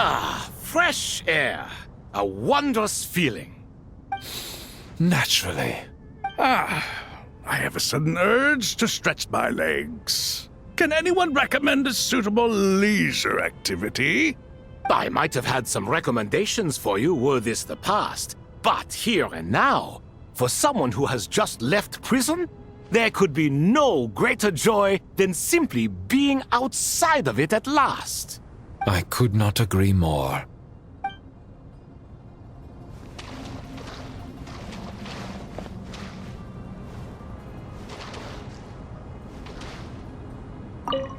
Ah, fresh air. A wondrous feeling. Naturally. I have a sudden urge to stretch my legs. Can anyone recommend a suitable leisure activity? I might have had some recommendations for you were this the past, but here and now, for someone who has just left prison, there could be no greater joy than simply being outside of it at last. I could not agree more.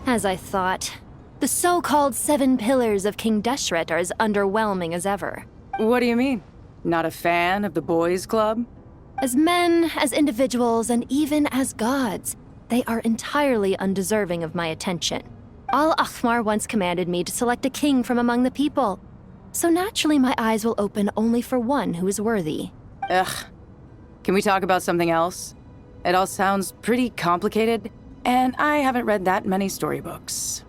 As I thought. The so-called 7 pillars of King Deshret are as underwhelming as ever. What do you mean? Not a fan of the boys' club? As men, as individuals, and even as gods, they are entirely undeserving of my attention. Al-Ahmar once commanded me to select a king from among the people. So naturally my eyes will open only for one who is worthy. Ugh. Can we talk about something else? It all sounds pretty complicated, and I haven't read that many storybooks.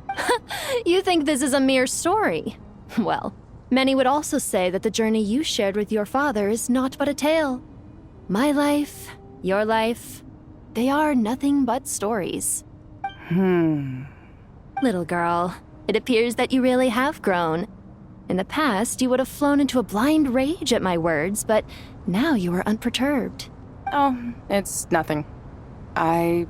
You think this is a mere story? Well, many would also say that the journey you shared with your father is not but a tale. My life, your life, they are nothing but stories. Little girl, it appears that you really have grown. In the past, you would have flown into a blind rage at my words, but now you are unperturbed. Oh, it's nothing. I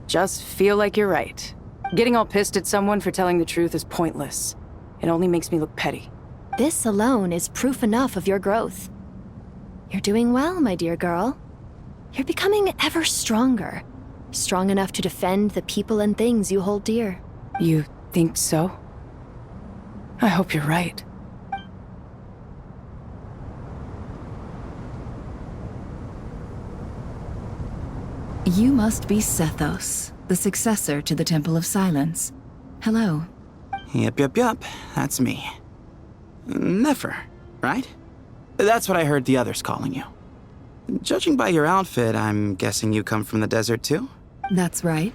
just feel like you're right. Getting all pissed at someone for telling the truth is pointless. It only makes me look petty. This alone is proof enough of your growth. You're doing well, my dear girl. You're becoming ever stronger. Strong enough to defend the people and things you hold dear. You think so? I hope you're right. You must be Sethos, the successor to the Temple of Silence. Hello. Yep, that's me. Nefer, right? That's what I heard the others calling you. Judging by your outfit, I'm guessing you come from the desert too? That's right.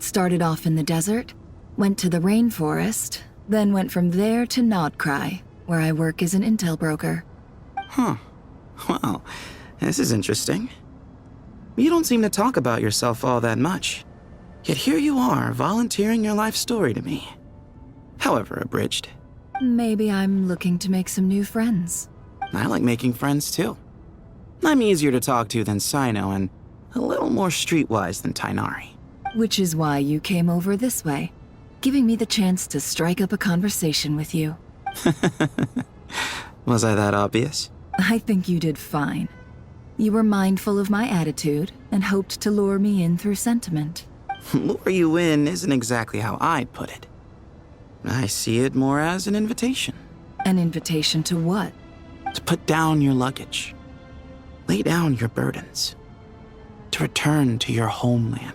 Started off in the desert, went to the rainforest, then went from there to Nod-Krai, where I work as an intel broker. Huh. Well, this is interesting. You don't seem to talk about yourself all that much. Yet here you are, volunteering your life story to me. However abridged. Maybe I'm looking to make some new friends. I like making friends too. I'm easier to talk to than Sino and a little more streetwise than Tighnari. Which is why you came over this way, giving me the chance to strike up a conversation with you. Was I that obvious? I think you did fine. You were mindful of my attitude and hoped to lure me in through sentiment. Lure you in isn't exactly how I'd put it. I see it more as an invitation. An invitation to what? To put down your luggage. Lay down your burdens. To return to your homeland.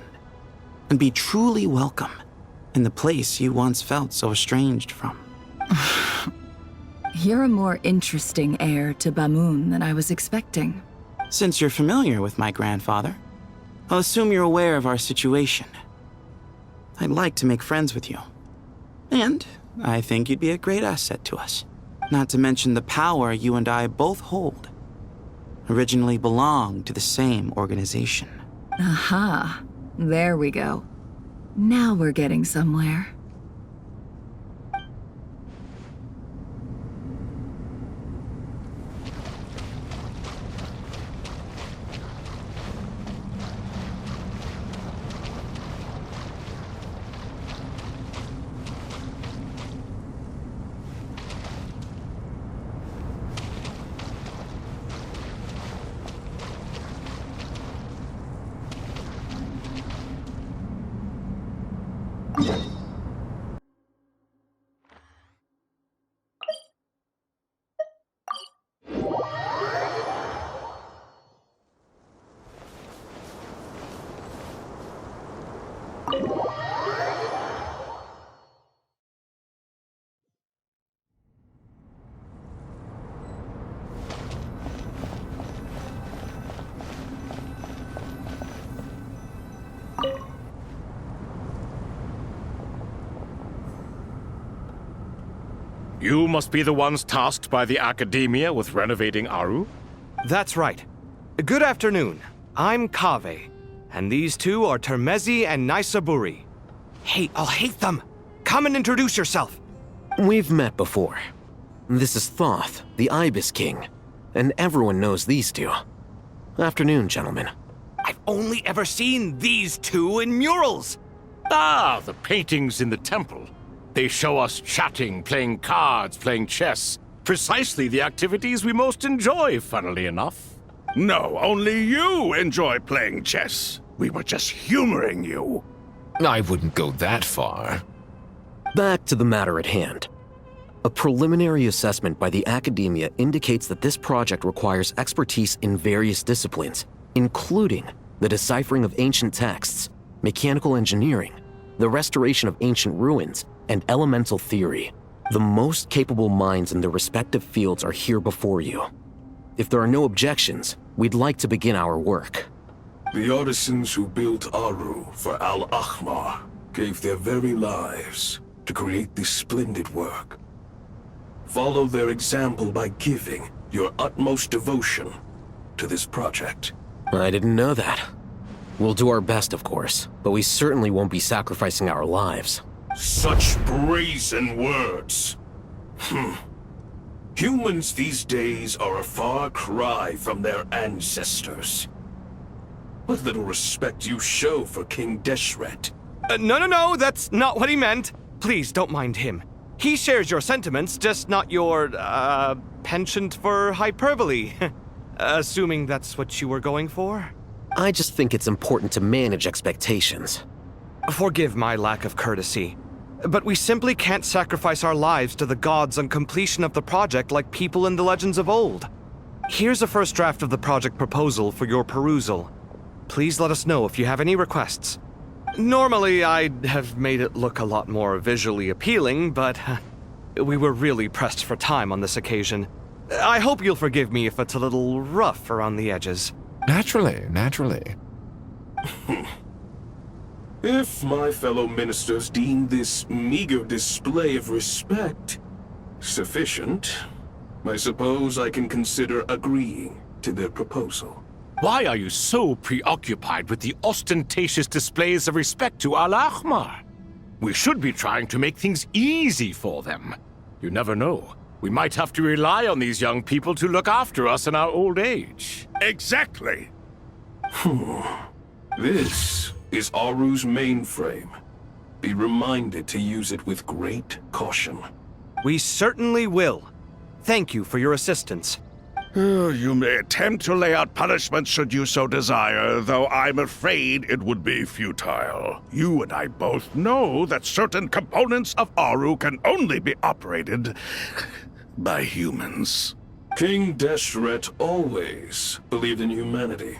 And be truly welcome in the place you once felt so estranged from. You're a more interesting heir to Bamun than I was expecting. Since you're familiar with my grandfather, I'll assume you're aware of our situation. I'd like to make friends with you. And I think you'd be a great asset to us. Not to mention the power you and I both hold. Originally belonged to the same organization. Aha, there we go. Now we're getting somewhere. You must be the ones tasked by the Academia with renovating Aru? That's right. Good afternoon. I'm Kaveh, and these two are Termezi and Naisaburi. Hey, Alhaitham, come and introduce yourself. We've met before. This is Thoth, the Ibis King, and everyone knows these two. Afternoon, gentlemen. I've only ever seen these two in murals. Ah, the paintings in the temple. They show us chatting, playing cards, playing chess. Precisely the activities we most enjoy, funnily enough. No, only you enjoy playing chess. We were just humoring you. I wouldn't go that far. Back to the matter at hand. A preliminary assessment by the Academia indicates that this project requires expertise in various disciplines, including the deciphering of ancient texts, mechanical engineering, the restoration of ancient ruins, and elemental theory. The most capable minds in their respective fields are here before you. If there are no objections, we'd like to begin our work. The artisans who built Aru for Al-Ahmar gave their very lives to create this splendid work. Follow their example by giving your utmost devotion to this project. I didn't know that. We'll do our best, of course, but we certainly won't be sacrificing our lives. Such brazen words. Humans these days are a far cry from their ancestors. What little respect you show for King Deshret. No, that's not what he meant. Please, don't mind him. He shares your sentiments, just not your, penchant for hyperbole. Assuming that's what you were going for? I just think it's important to manage expectations. Forgive my lack of courtesy, but we simply can't sacrifice our lives to the gods on completion of the project like people in the legends of old. Here's a first draft of the project proposal for your perusal. Please let us know if you have any requests. Normally, I'd have made it look a lot more visually appealing, but we were really pressed for time on this occasion. I hope you'll forgive me if it's a little rough around the edges. Naturally. If my fellow ministers deem this meager display of respect sufficient, I suppose I can consider agreeing to their proposal. Why are you so preoccupied with the ostentatious displays of respect to Al-Ahmar? We should be trying to make things easy for them. You never know. We might have to rely on these young people to look after us in our old age. Exactly. This is Aru's mainframe. Be reminded to use it with great caution. We certainly will. Thank you for your assistance. You may attempt to lay out punishment should you so desire, though I'm afraid it would be futile. You and I both know that certain components of Aru can only be operated by humans. King Deshret always believed in humanity.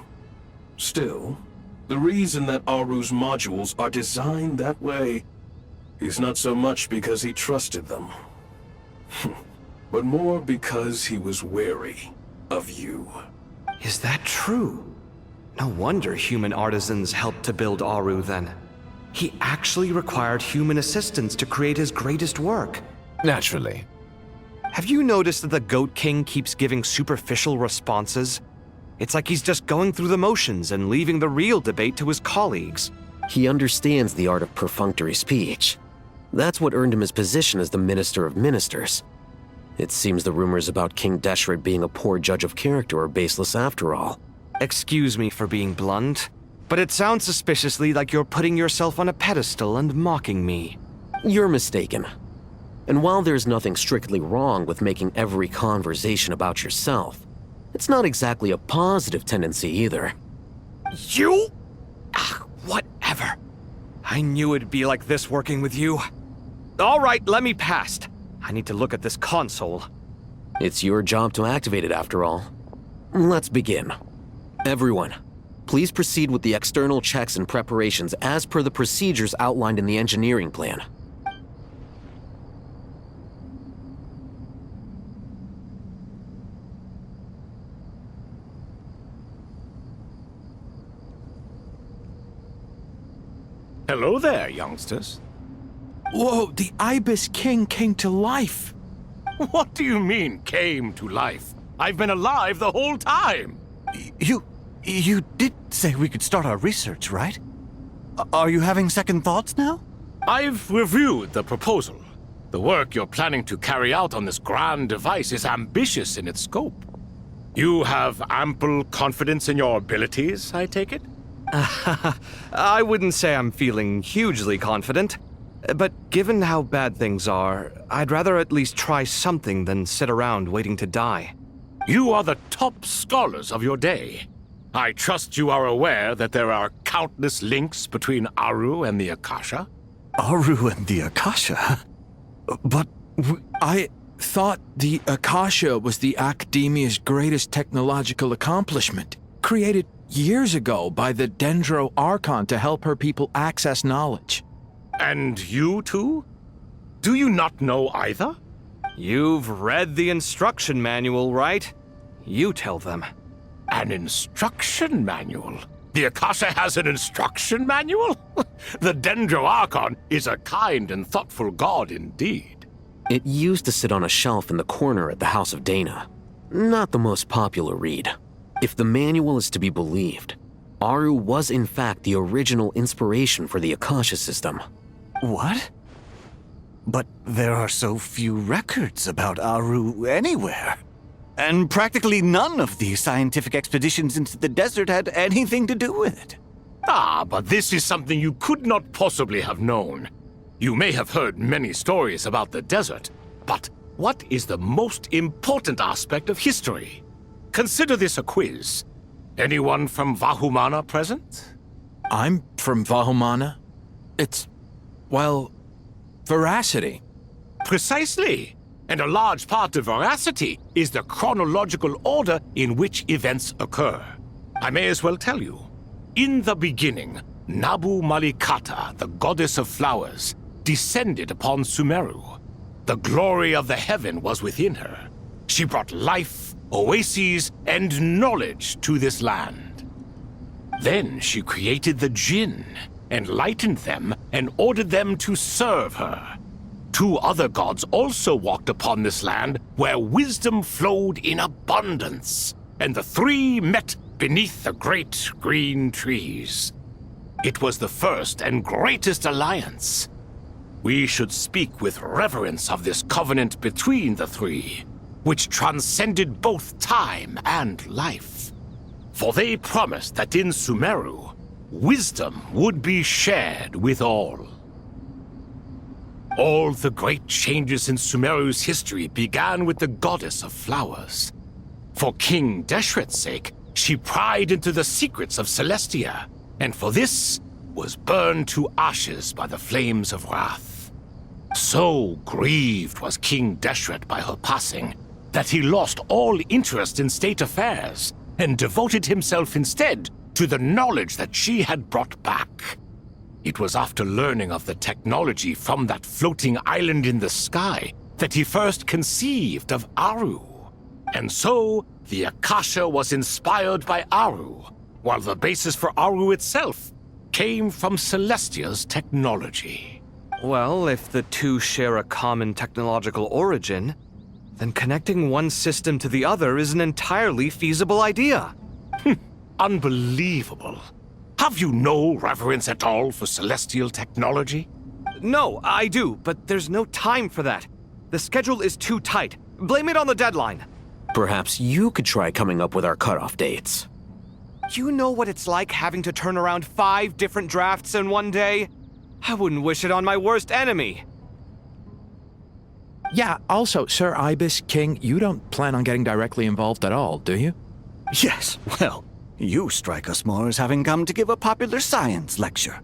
Still, the reason that Aru's modules are designed that way is not so much because he trusted them, but more because he was wary of you. Is that true? No wonder human artisans helped to build Aru then. He actually required human assistance to create his greatest work. Naturally. Have you noticed that the Goat King keeps giving superficial responses? It's like he's just going through the motions and leaving the real debate to his colleagues. He understands the art of perfunctory speech. That's what earned him his position as the Minister of Ministers. It seems the rumors about King Deshret being a poor judge of character are baseless after all. Excuse me for being blunt, but it sounds suspiciously like you're putting yourself on a pedestal and mocking me. You're mistaken. And while there's nothing strictly wrong with making every conversation about yourself, it's not exactly a positive tendency either. You? Whatever. I knew it'd be like this working with you. All right, let me past. I need to look at this console. It's your job to activate it after all. Let's begin. Everyone, please proceed with the external checks and preparations as per the procedures outlined in the engineering plan. Hello there, youngsters. Whoa, the Ibis King came to life. What do you mean, came to life? I've been alive the whole time! You did say we could start our research, right? Are you having second thoughts now? I've reviewed the proposal. The work you're planning to carry out on this grand device is ambitious in its scope. You have ample confidence in your abilities, I take it? I wouldn't say I'm feeling hugely confident, but given how bad things are, I'd rather at least try something than sit around waiting to die. You are the top scholars of your day. I trust you are aware that there are countless links between Aru and the Akasha? Aru and the Akasha? But I thought the Akasha was the Academia's greatest technological accomplishment, created years ago by the Dendro Archon to help her people access knowledge. And you too? Do you not know either? You've read the instruction manual, right? You tell them. An instruction manual? The Akasha has an instruction manual? The Dendro Archon is a kind and thoughtful god indeed. It used to sit on a shelf in the corner at the House of Dehya. Not the most popular read. If the manual is to be believed, Aru was in fact the original inspiration for the Akasha system. what? But there are so few records about Aru anywhere. And practically none of the scientific expeditions into the desert had anything to do with it. Ah, but this is something you could not possibly have known. You may have heard many stories about the desert, but what is the most important aspect of history? Consider this a quiz. Anyone from Vahumana present? I'm from Vahumana. It's, well, veracity. Precisely. And a large part of veracity is the chronological order in which events occur. I may as well tell you. In the beginning, Nabu Malikata, the goddess of flowers, descended upon Sumeru. The glory of the heaven was within her. She brought life, oases, and knowledge to this land. Then she created the Jinn, enlightened them, and ordered them to serve her. Two other gods also walked upon this land where wisdom flowed in abundance, and the three met beneath the great green trees. It was the first and greatest alliance. We should speak with reverence of this covenant between the three, which transcended both time and life. For they promised that in Sumeru, wisdom would be shared with all. All the great changes in Sumeru's history began with the goddess of flowers. For King Deshret's sake, she pried into the secrets of Celestia, and for this was burned to ashes by the flames of wrath. So grieved was King Deshret by her passing that he lost all interest in state affairs and devoted himself instead to the knowledge that she had brought back. It was after learning of the technology from that floating island in the sky that he first conceived of Aru. And so, the Akasha was inspired by Aru, while the basis for Aru itself came from Celestia's technology. Well, if the two share a common technological origin, then connecting one system to the other is an entirely feasible idea. Unbelievable. Have you no reverence at all for celestial technology? No, I do, but there's no time for that. The schedule is too tight. Blame it on the deadline. Perhaps you could try coming up with our cutoff dates. You know what it's like having to turn around 5 different drafts in one day? I wouldn't wish it on my worst enemy. Yeah, also, Sir Ibis, King, you don't plan on getting directly involved at all, do you? Yes, well, you strike us more as having come to give a popular science lecture.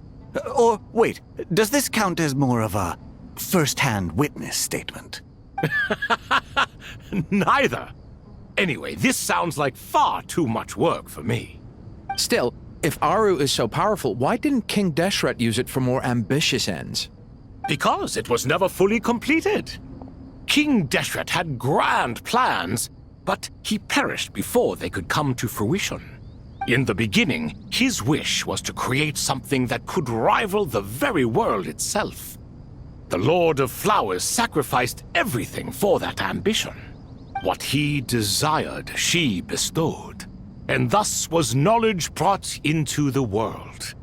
Or, wait, does this count as more of a first-hand witness statement? Neither. Anyway, this sounds like far too much work for me. Still, if Aru is so powerful, why didn't King Deshret use it for more ambitious ends? Because it was never fully completed. King Deshret had grand plans, but he perished before they could come to fruition. In the beginning, his wish was to create something that could rival the very world itself. The Lord of Flowers sacrificed everything for that ambition. What he desired, she bestowed, and thus was knowledge brought into the world.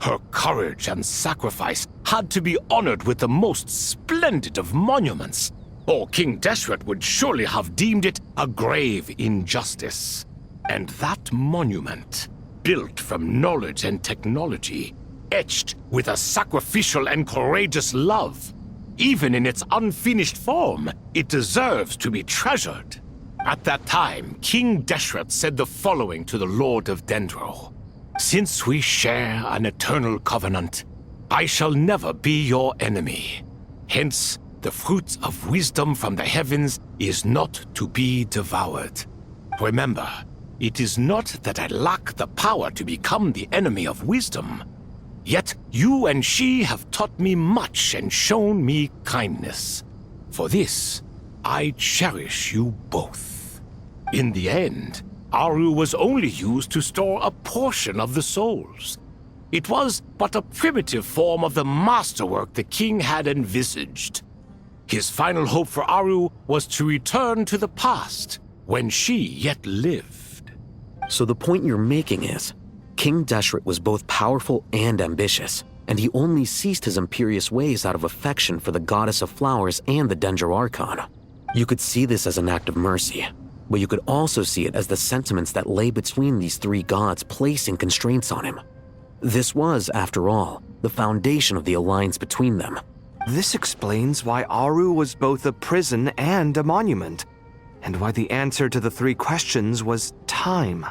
Her courage and sacrifice had to be honored with the most splendid of monuments, or King Deshret would surely have deemed it a grave injustice. And that monument, built from knowledge and technology, etched with a sacrificial and courageous love. Even in its unfinished form, it deserves to be treasured. At that time, King Deshret said the following to the Lord of Dendro. Since we share an eternal covenant, I shall never be your enemy. Hence, the fruit of wisdom from the heavens is not to be devoured. Remember, it is not that I lack the power to become the enemy of wisdom. Yet you and she have taught me much and shown me kindness. For this, I cherish you both. In the end, Aru was only used to store a portion of the souls. It was but a primitive form of the masterwork the king had envisaged. His final hope for Aru was to return to the past, when she yet lived. So the point you're making is, King Deshret was both powerful and ambitious, and he only ceased his imperious ways out of affection for the Goddess of Flowers and the Dendro Archon. You could see this as an act of mercy, but you could also see it as the sentiments that lay between these three gods placing constraints on him. This was, after all, the foundation of the alliance between them. This explains why Aru was both a prison and a monument, and why the answer to the three questions was time.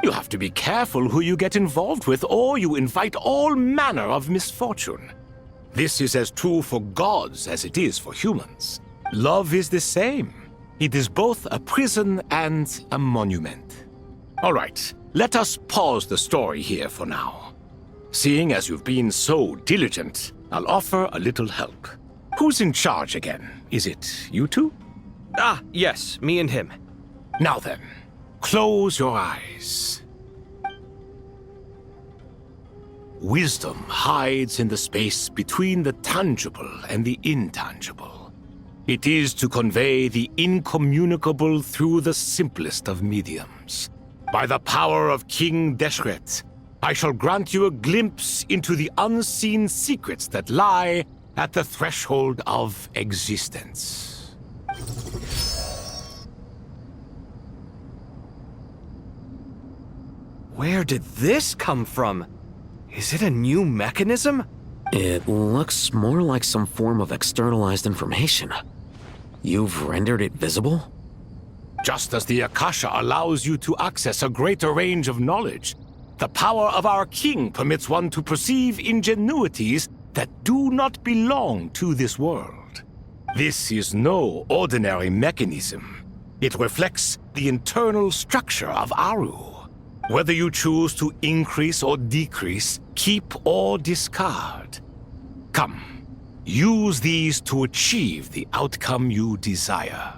You have to be careful who you get involved with, or you invite all manner of misfortune. This is as true for gods as it is for humans. Love is the same. It is both a prison and a monument. All right, let us pause the story here for now. Seeing as you've been so diligent, I'll offer a little help. Who's in charge again? Is it you two? Ah, yes, me and him. Now then, close your eyes. Wisdom hides in the space between the tangible and the intangible. It is to convey the incommunicable through the simplest of mediums. By the power of King Deshret, I shall grant you a glimpse into the unseen secrets that lie at the threshold of existence. Where did this come from? Is it a new mechanism? It looks more like some form of externalized information. You've rendered it visible? Just as the Akasha allows you to access a greater range of knowledge, the power of our king permits one to perceive ingenuities that do not belong to this world. This is no ordinary mechanism. It reflects the internal structure of Aru. Whether you choose to increase or decrease, keep or discard. Come, use these to achieve the outcome you desire.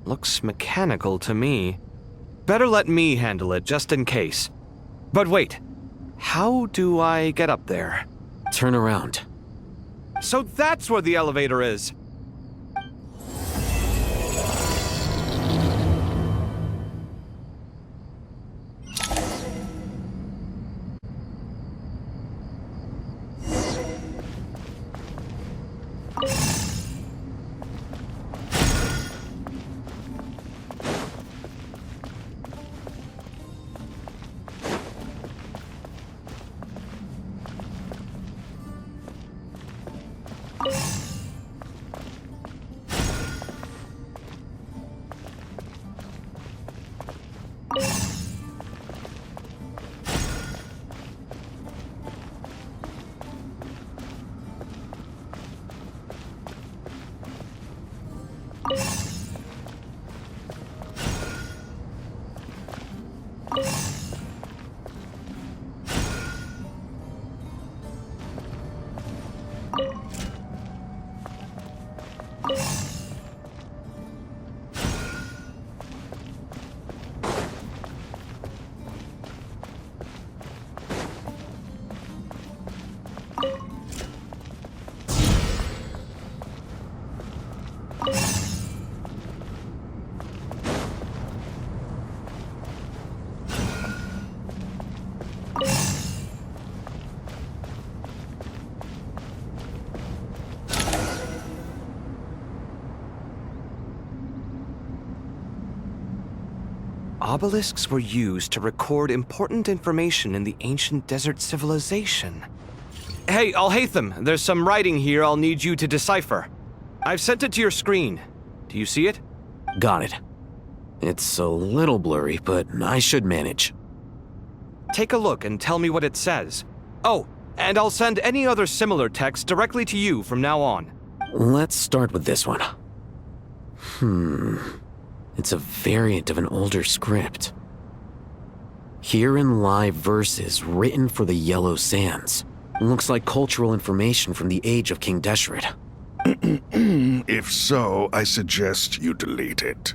Looks mechanical to me. Better let me handle it just in case. But wait, how do I get up there? Turn around. So that's where the elevator is. Obelisks were used to record important information in the ancient desert civilization. Hey, Alhaitham, there's some writing here I'll need you to decipher. I've sent it to your screen. Do you see it? Got it. It's a little blurry, but I should manage. Take a look and tell me what it says. Oh, and I'll send any other similar text directly to you from now on. Let's start with this one. It's a variant of an older script. Herein lie verses written for the Yellow Sands. Looks like cultural information from the age of King Deshret. If so, I suggest you delete it.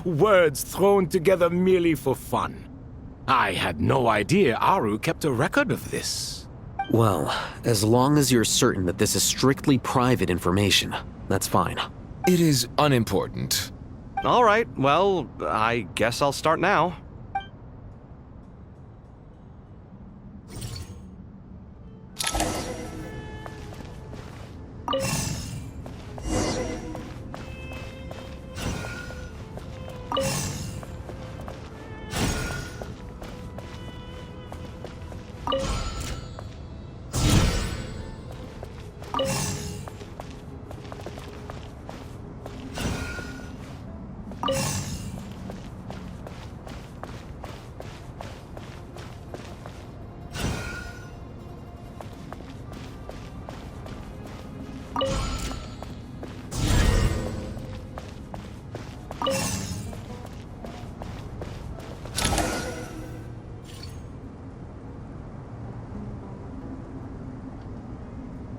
Words thrown together merely for fun. I had no idea Aru kept a record of this. Well, as long as you're certain that this is strictly private information, that's fine. It is unimportant. All right, well, I guess I'll start now.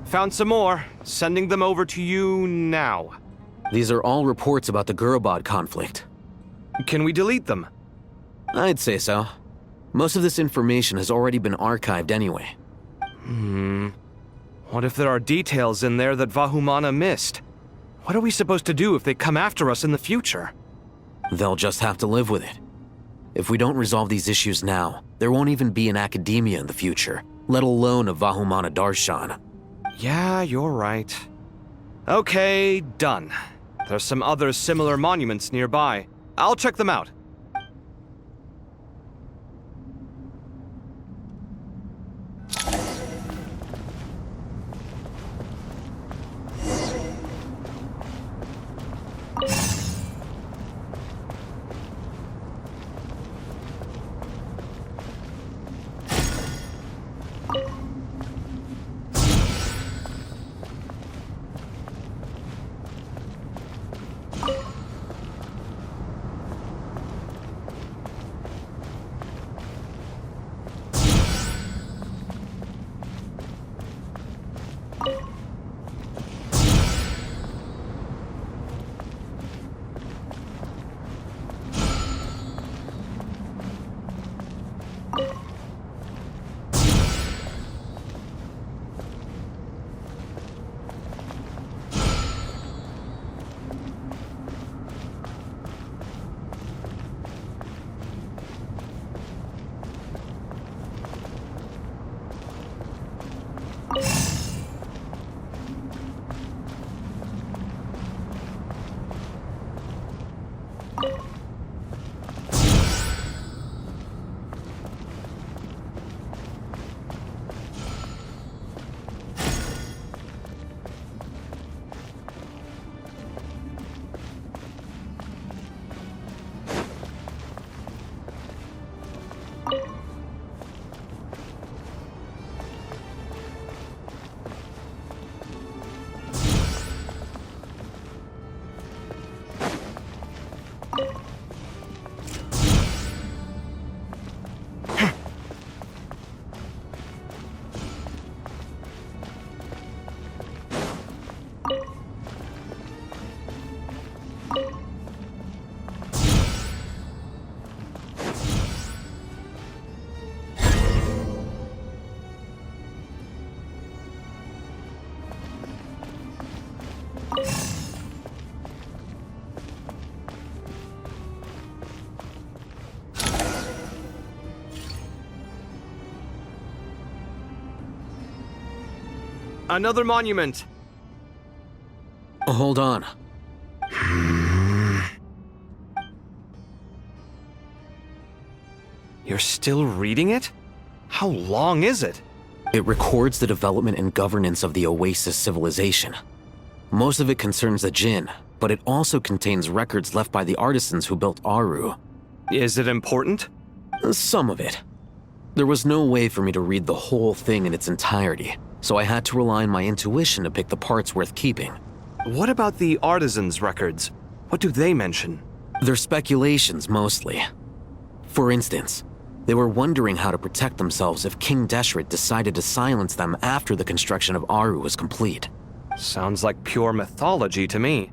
Found some more. Sending them over to you now. These are all reports about the Gurubad conflict. Can we delete them? I'd say so. Most of this information has already been archived anyway. What if there are details in there that Vahumana missed? What are we supposed to do if they come after us in the future? They'll just have to live with it. If we don't resolve these issues now, there won't even be an academia in the future, let alone a Vahumana Darshan. Yeah, you're right. Okay, done. There's some other similar monuments nearby. I'll check them out. Another monument. Hold on. You're still reading it? How long is it? It records the development and governance of the Oasis civilization. Most of it concerns the Jinn, but it also contains records left by the artisans who built Aru. Is it important? Some of it. There was no way for me to read the whole thing in its entirety, so I had to rely on my intuition to pick the parts worth keeping. What about the artisans' records? What do they mention? They're speculations, mostly. For instance, they were wondering how to protect themselves if King Deshret decided to silence them after the construction of Aru was complete. Sounds like pure mythology to me.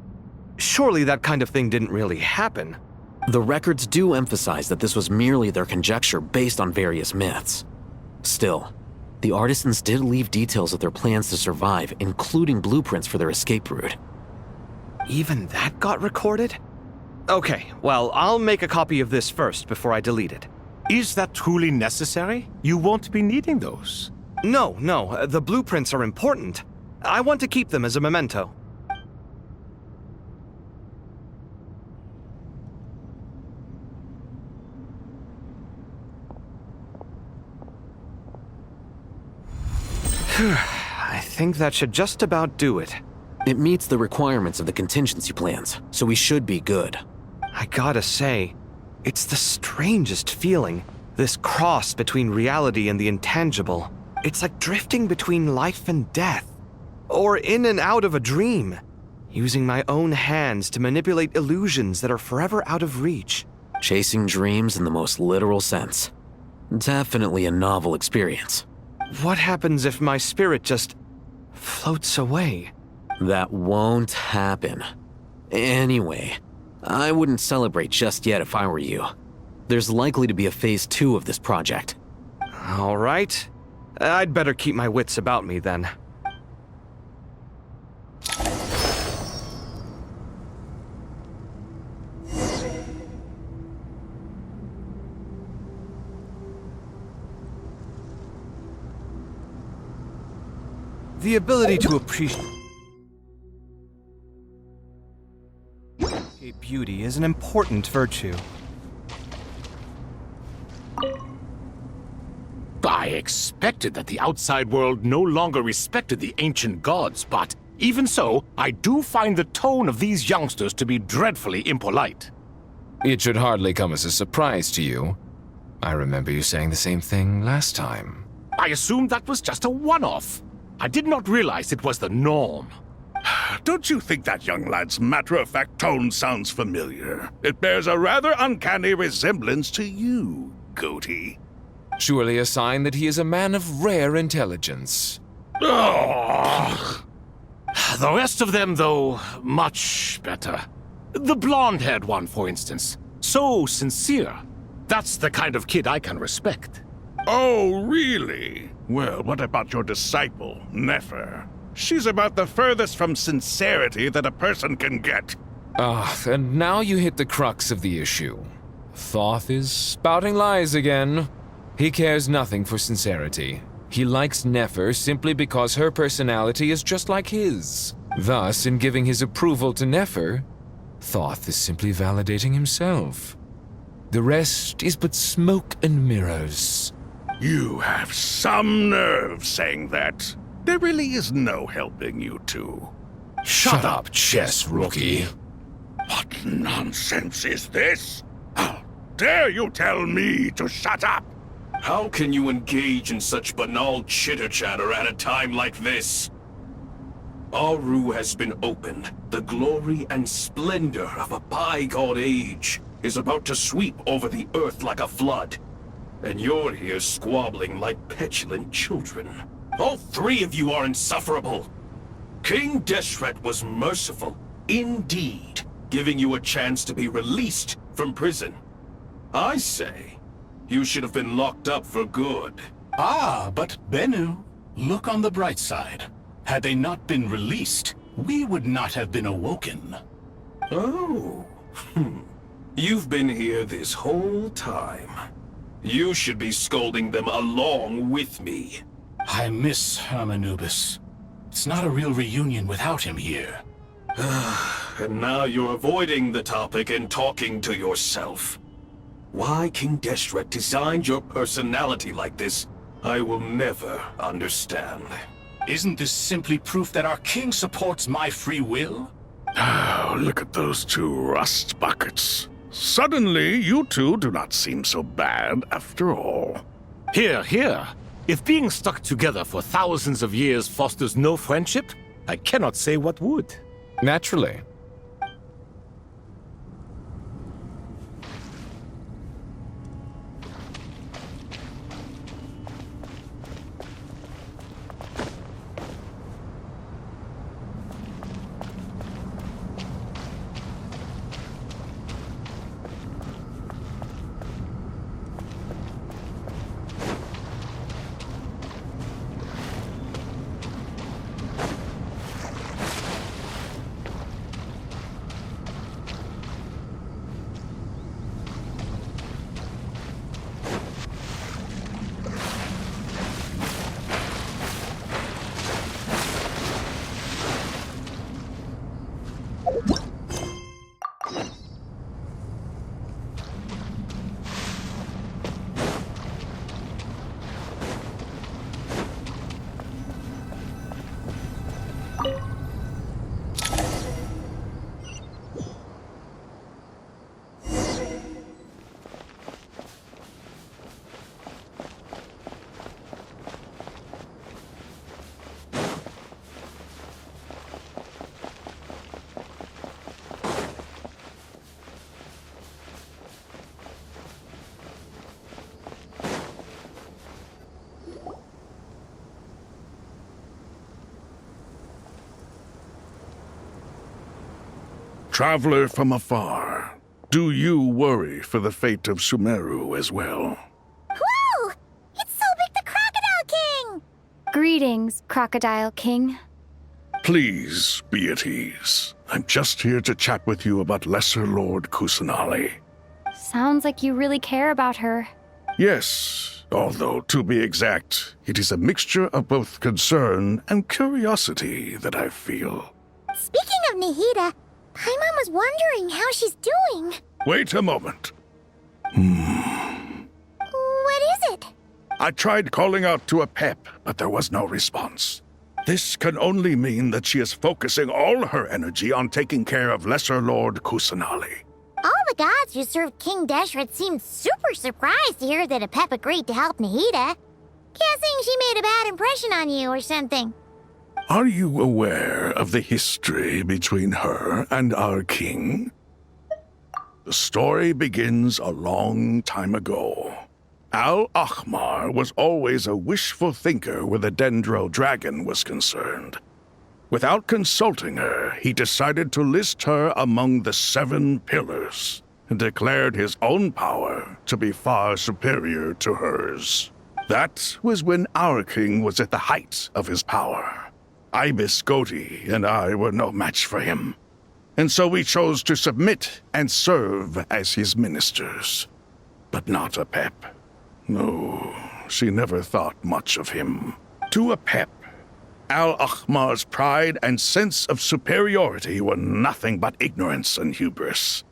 Surely that kind of thing didn't really happen. The records do emphasize that this was merely their conjecture based on various myths. Still, the artisans did leave details of their plans to survive, including blueprints for their escape route. Even that got recorded? Okay, well, I'll make a copy of this first before I delete it. Is that truly necessary? You won't be needing those. No, the blueprints are important. I want to keep them as a memento. I think that should just about do it. It meets the requirements of the contingency plans, so we should be good. I gotta say, it's the strangest feeling. This cross between reality and the intangible. It's like drifting between life and death. Or in and out of a dream. Using my own hands to manipulate illusions that are forever out of reach. Chasing dreams in the most literal sense. Definitely a novel experience. What happens if my spirit just floats away? That won't happen. Anyway, I wouldn't celebrate just yet if I were you. There's likely to be a phase 2 of this project. All right. I'd better keep my wits about me then. The ability to appreciate beauty is an important virtue. I expected that the outside world no longer respected the ancient gods, but even so, I do find the tone of these youngsters to be dreadfully impolite. It should hardly come as a surprise to you. I remember you saying the same thing last time. I assumed that was just a one-off. I did not realize it was the norm. Don't you think that young lad's matter-of-fact tone sounds familiar? It bears a rather uncanny resemblance to you, Goatee. Surely a sign that he is a man of rare intelligence. Ugh. The rest of them, though, much better. The blonde-haired one, for instance. So sincere. That's the kind of kid I can respect. Oh, really? Well, what about your disciple, Nefer? She's about the furthest from sincerity that a person can get. And now you hit the crux of the issue. Thoth is spouting lies again. He cares nothing for sincerity. He likes Nefer simply because her personality is just like his. Thus, in giving his approval to Nefer, Thoth is simply validating himself. The rest is but smoke and mirrors. You have some nerve saying that. There really is no helping you two. Shut up, chess rookie. What nonsense is this? How dare you tell me to shut up? How can you engage in such banal chitter-chatter at a time like this? Aru has been opened. The glory and splendor of a bygone age is about to sweep over the earth like a flood. And you're here squabbling like petulant children. All three of you are insufferable. King Deshret was merciful, indeed, giving you a chance to be released from prison. I say, you should have been locked up for good. Ah, but Bennu, look on the bright side. Had they not been released, we would not have been awoken. Oh, you've been here this whole time. You should be scolding them along with me. I miss Hermanubis. It's not a real reunion without him here. And now you're avoiding the topic and talking to yourself. Why King Deshret designed your personality like this, I will never understand. Isn't this simply proof that our king supports my free will? Oh, look at those two rust buckets. Suddenly, you two do not seem so bad after all. Here, here. If being stuck together for thousands of years fosters no friendship, I cannot say what would. Naturally. Traveler from afar, do you worry for the fate of Sumeru as well? Whoa! It's so big the Crocodile King! Greetings, Crocodile King. Please be at ease. I'm just here to chat with you about Lesser Lord Kusanali. Sounds like you really care about her. Yes, although to be exact, it is a mixture of both concern and curiosity that I feel. Speaking of Nahida, Paimon was wondering how she's doing. Wait a moment. What is it? I tried calling out to a pep, but there was no response. This can only mean that she is focusing all her energy on taking care of Lesser Lord Kusanali. All the gods who served King Deshret seemed super surprised to hear that a pep agreed to help Nahida. Guessing she made a bad impression on you or something. Are you aware of the history between her and our king? The story begins a long time ago. Al-Ahmar was always a wishful thinker where the Dendro dragon was concerned. Without consulting her, he decided to list her among the 7 pillars and declared his own power to be far superior to hers. That was when our king was at the height of his power. Ibis Goti and I were no match for him, and so we chose to submit and serve as his ministers. But not a pep. No, she never thought much of him. To a pep, Al-Ahmar's pride and sense of superiority were nothing but ignorance and hubris.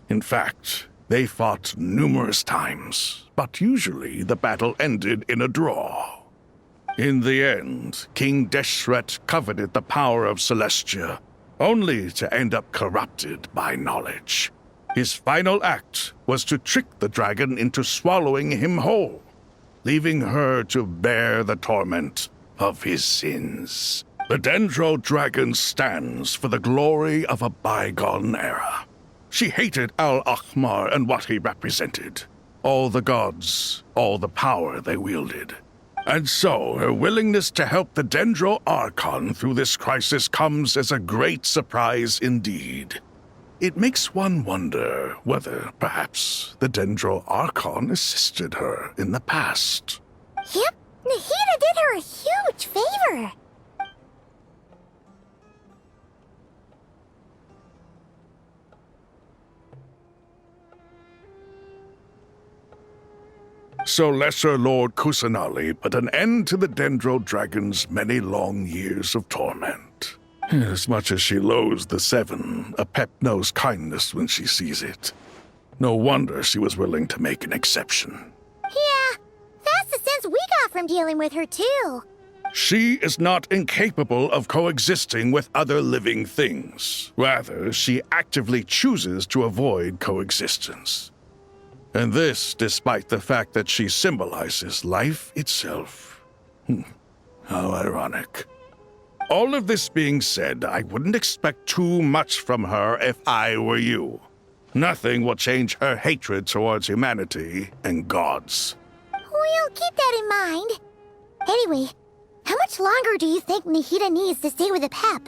In fact, they fought numerous times, but usually the battle ended in a draw. In the end, King Deshret coveted the power of Celestia, only to end up corrupted by knowledge. His final act was to trick the dragon into swallowing him whole, leaving her to bear the torment of his sins. The Dendro dragon stands for the glory of a bygone era. She hated Al-Ahmar and what he represented. All the gods, all the power they wielded. And so, her willingness to help the Dendro Archon through this crisis comes as a great surprise indeed. It makes one wonder whether, perhaps, the Dendro Archon assisted her in the past. Yep, Nahida did her a huge favor. So Lesser Lord Kusanali put an end to the Dendro Dragon's many long years of torment. As much as she loathes the 7, a pep knows kindness when she sees it. No wonder she was willing to make an exception. Yeah, that's the sense we got from dealing with her, too. She is not incapable of coexisting with other living things. Rather, she actively chooses to avoid coexistence. And this despite the fact that she symbolizes life itself. How ironic. All of this being said, I wouldn't expect too much from her if I were you. Nothing will change her hatred towards humanity and gods. We'll keep that in mind. Anyway, how much longer do you think Nahida needs to stay with the Pep?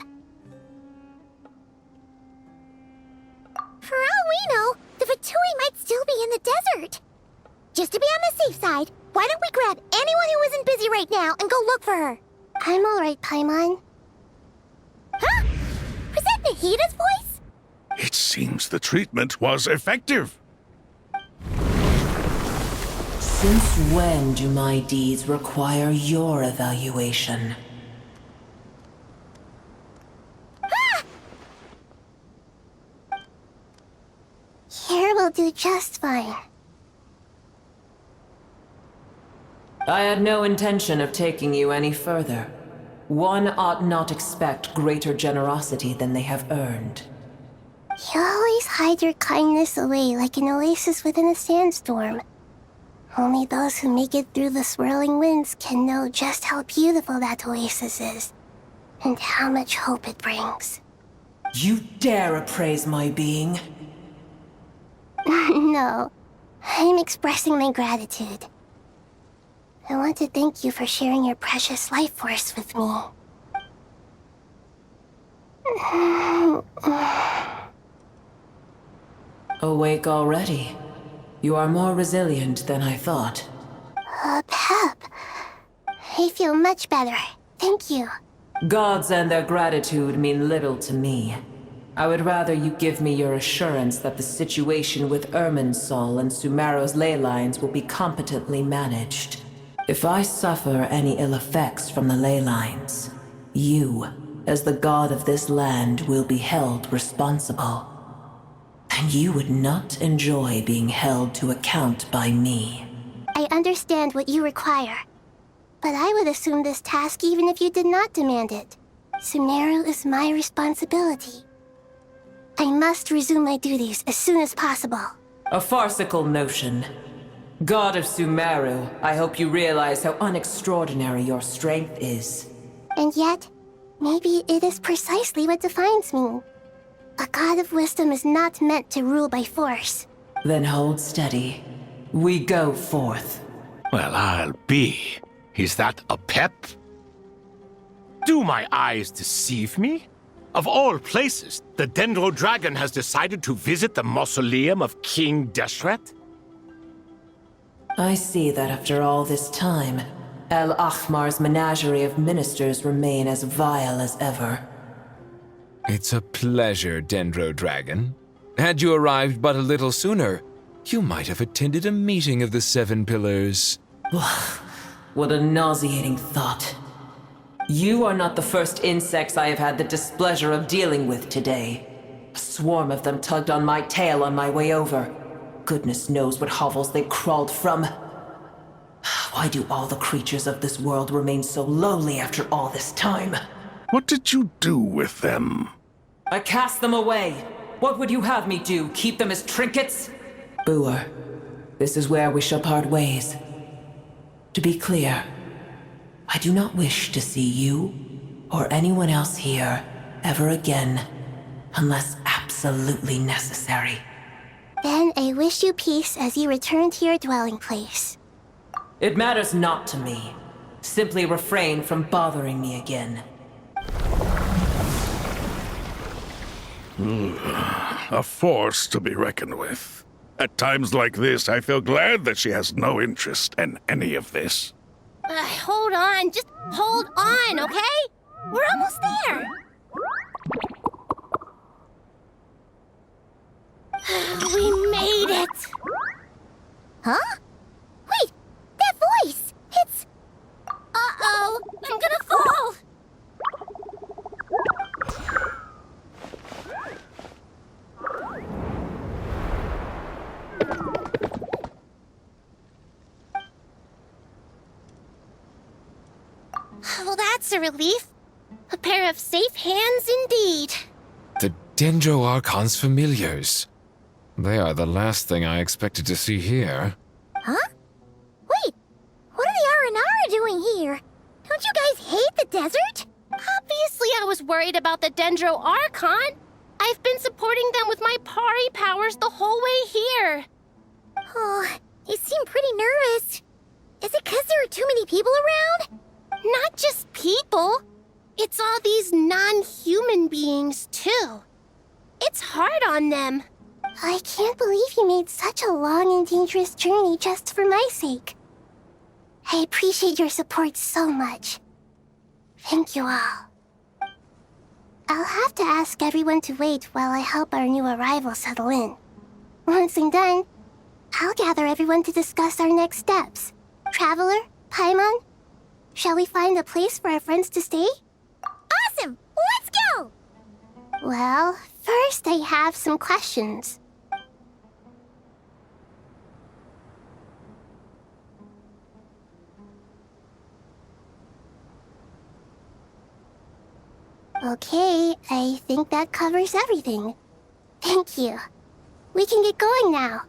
For all we know, the Fatui might still be in the desert. Just to be on the safe side, why don't we grab anyone who isn't busy right now and go look for her? I'm alright, Paimon. Huh? Was that Nahida's voice? It seems the treatment was effective. Since when do my deeds require your evaluation? Here will do just fine. I had no intention of taking you any further. One ought not expect greater generosity than they have earned. You always hide your kindness away like an oasis within a sandstorm. Only those who make it through the swirling winds can know just how beautiful that oasis is, and how much hope it brings. You dare appraise my being? No, I'm expressing my gratitude. I want to thank you for sharing your precious life force with me. Awake already? You are more resilient than I thought. Pep. I feel much better. Thank you. Gods and their gratitude mean little to me. I would rather you give me your assurance that the situation with Irminsul and Sumeru's ley lines will be competently managed. If I suffer any ill effects from the ley lines, you, as the god of this land, will be held responsible. And you would not enjoy being held to account by me. I understand what you require, but I would assume this task even if you did not demand it. Sumeru is my responsibility. I must resume my duties as soon as possible. A farcical notion. God of Sumeru, I hope you realize how unextraordinary your strength is. And yet, maybe it is precisely what defines me. A god of wisdom is not meant to rule by force. Then hold steady. We go forth. Well, I'll be. Is that a pep? Do my eyes deceive me? Of all places, the Dendro Dragon has decided to visit the mausoleum of King Deshret? I see that after all this time, El Ahmar's menagerie of ministers remain as vile as ever. It's a pleasure, Dendro Dragon. Had you arrived but a little sooner, you might have attended a meeting of the Seven Pillars. What a nauseating thought. You are not the first insects I have had the displeasure of dealing with today. A swarm of them tugged on my tail on my way over. Goodness knows what hovels they crawled from. Why do all the creatures of this world remain so lowly after all this time? What did you do with them? I cast them away. What would you have me do? Keep them as trinkets? Booer, this is where we shall part ways. To be clear, I do not wish to see you or anyone else here ever again, unless absolutely necessary. Then I wish you peace as you return to your dwelling place. It matters not to me. Simply refrain from bothering me again. A force to be reckoned with. At times like this, I feel glad that she has no interest in any of this. Hold on, just hold on, okay? We're almost there. We made it! Huh? Wait, that voice! It's... Uh-oh, I'm gonna fall! Well, that's a relief. A pair of safe hands indeed. The Dendro Archon's familiars. They are the last thing I expected to see here. Huh? Wait, what are the Aranara doing here? Don't you guys hate the desert? Obviously I was worried about the Dendro Archon. I've been supporting them with my Pari powers the whole way here. Oh, you seem pretty nervous. Is it because there are too many people around? Not just people. It's all these non-human beings, too. It's hard on them. I can't believe you made such a long and dangerous journey just for my sake. I appreciate your support so much. Thank you all. I'll have to ask everyone to wait while I help our new arrival settle in. Once I'm done, I'll gather everyone to discuss our next steps. Traveler, Paimon, shall we find a place for our friends to stay? Awesome! Let's go! Well, first I have some questions. Okay, I think that covers everything. Thank you. We can get going now.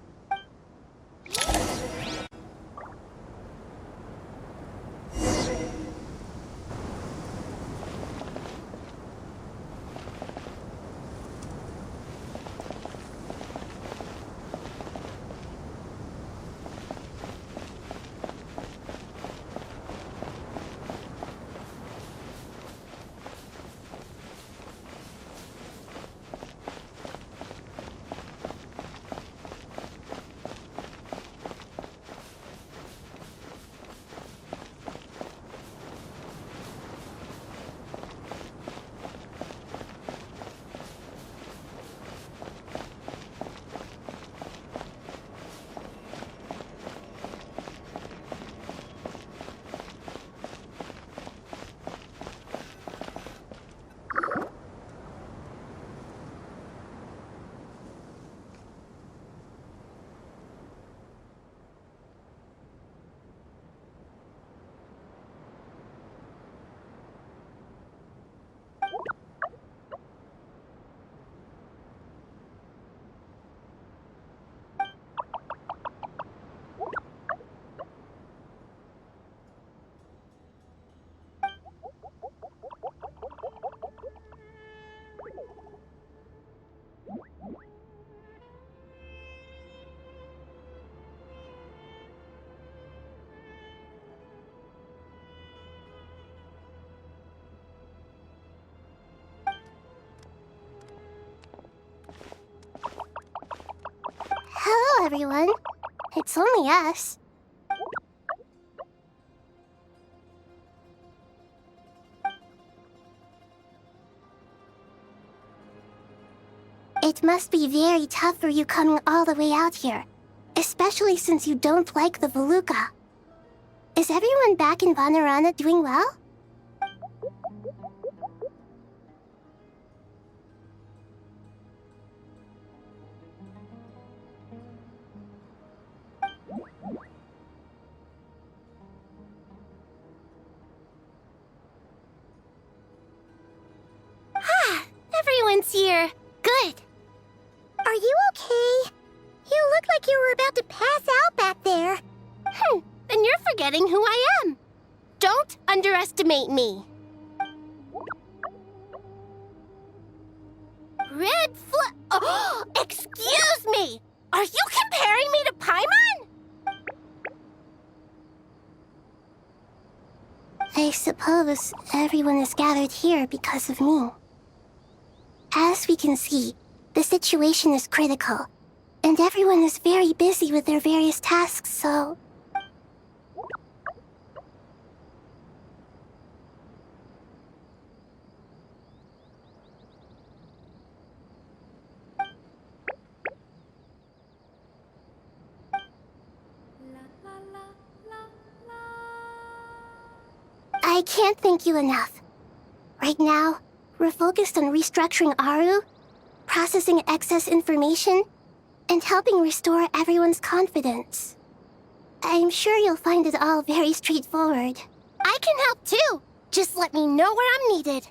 Hello, everyone. It's only us. It must be very tough for you coming all the way out here, especially since you don't like the Voluka. Is everyone back in Vanarana doing well? Everyone's here. Good. Are you okay? You look like you were about to pass out back there. Then you're forgetting who I am. Don't underestimate me. Oh, excuse me! Are you comparing me to Paimon? I suppose everyone is gathered here because of me. As we can see, the situation is critical, and everyone is very busy with their various tasks, so... I can't thank you enough. Right now, we're focused on restructuring Aru, processing excess information, and helping restore everyone's confidence. I'm sure you'll find it all very straightforward. I can help too. Just let me know where I'm needed.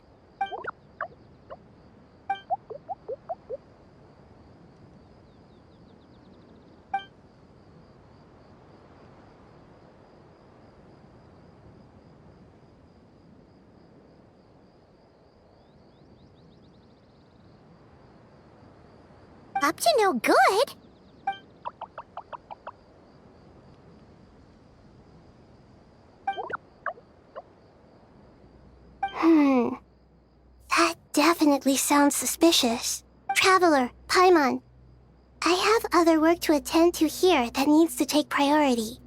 Up to no good? That definitely sounds suspicious. Traveler, Paimon, I have other work to attend to here that needs to take priority.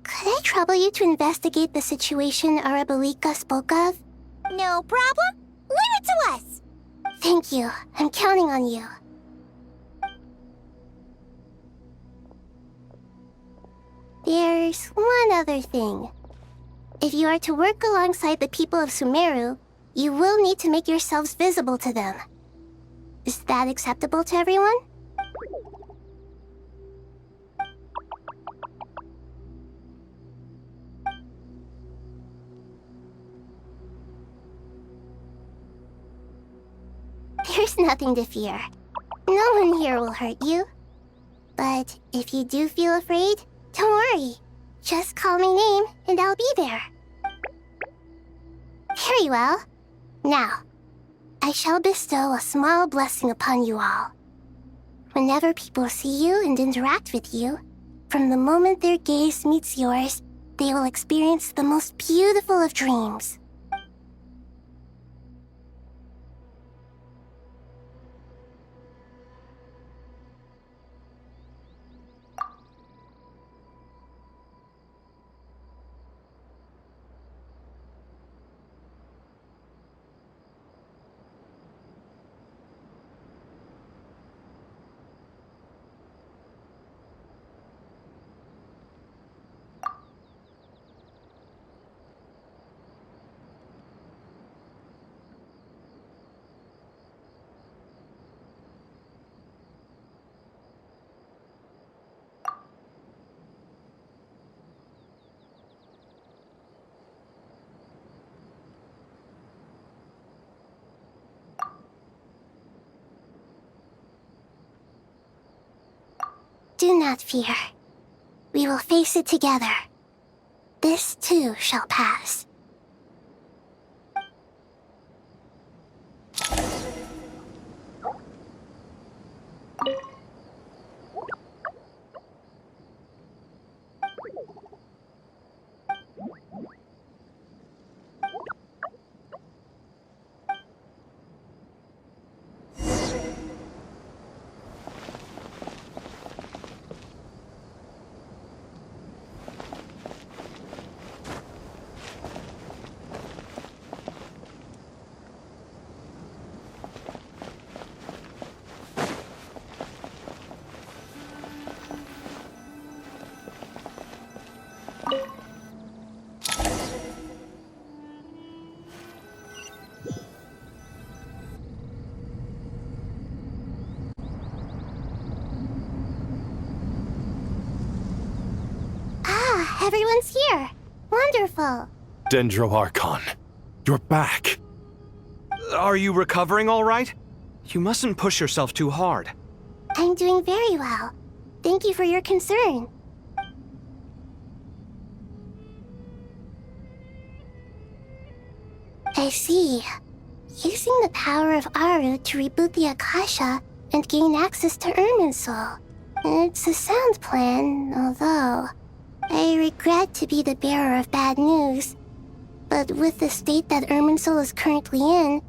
Could I trouble you to investigate the situation Arabalika spoke of? No problem. Leave it to us. Thank you. I'm counting on you. There's one other thing. If you are to work alongside the people of Sumeru, you will need to make yourselves visible to them. Is that acceptable to everyone? There's nothing to fear. No one here will hurt you. But if you do feel afraid, don't worry. Just call my name and I'll be there. Very well. Now, I shall bestow a small blessing upon you all. Whenever people see you and interact with you, from the moment their gaze meets yours, they will experience the most beautiful of dreams. Do not fear. We will face it together. This too shall pass. Everyone's here. Wonderful. Dendro Archon, you're back. Are you recovering all right? You mustn't push yourself too hard. I'm doing very well. Thank you for your concern. I see. Using the power of Aru to reboot the Akasha and gain access to Irminsul. It's a sound plan, although I regret to be the bearer of bad news. But with the state that Irminsul is currently in,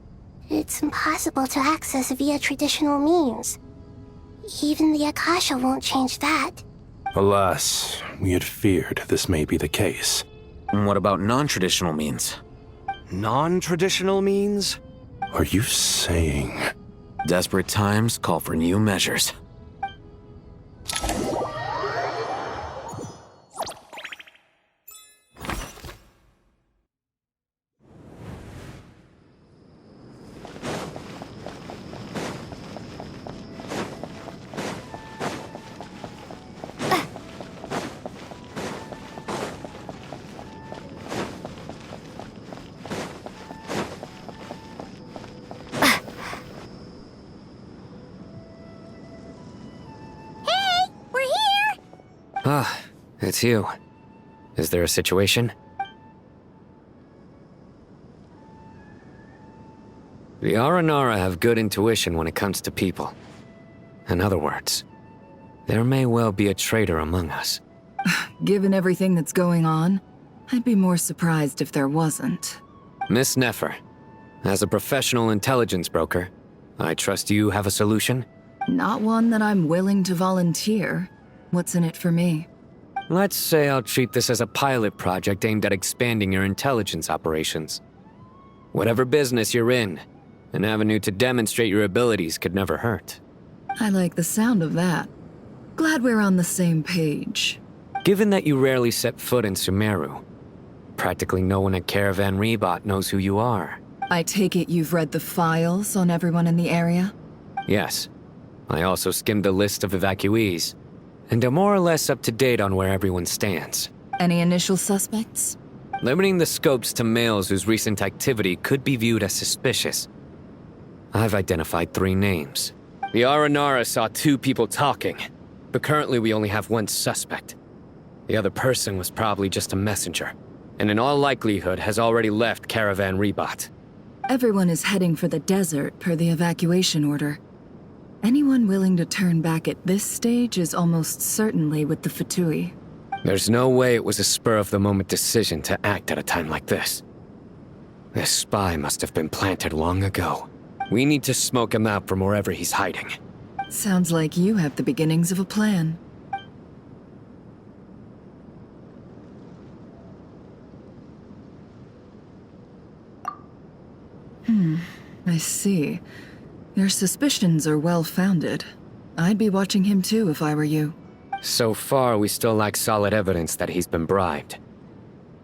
it's impossible to access via traditional means. Even the Akasha won't change that. Alas, we had feared this may be the case. And what about non-traditional means? Non-traditional means? Are you saying... Desperate times call for new measures. Ah, it's you. Is there a situation? The Aranara have good intuition when it comes to people. In other words, there may well be a traitor among us. Given everything that's going on, I'd be more surprised if there wasn't. Miss Nefer, as a professional intelligence broker, I trust you have a solution? Not one that I'm willing to volunteer. What's in it for me? Let's say I'll treat this as a pilot project aimed at expanding your intelligence operations. Whatever business you're in, an avenue to demonstrate your abilities could never hurt. I like the sound of that. Glad we're on the same page. Given that you rarely set foot in Sumeru, practically no one at Caravan Rebot knows who you are. I take it you've read the files on everyone in the area? Yes. I also skimmed the list of evacuees, and am more or less up to date on where everyone stands. Any initial suspects? Limiting the scopes to males whose recent activity could be viewed as suspicious. I've identified 3 names. The Aranara saw 2 people talking, but currently we only have 1 suspect. The other person was probably just a messenger, and in all likelihood has already left Caravan Rebot. Everyone is heading for the desert per the evacuation order. Anyone willing to turn back at this stage is almost certainly with the Fatui. There's no way it was a spur-of-the-moment decision to act at a time like this. This spy must have been planted long ago. We need to smoke him out from wherever he's hiding. Sounds like you have the beginnings of a plan. I see. Your suspicions are well-founded. I'd be watching him too if I were you. So far, we still lack solid evidence that he's been bribed.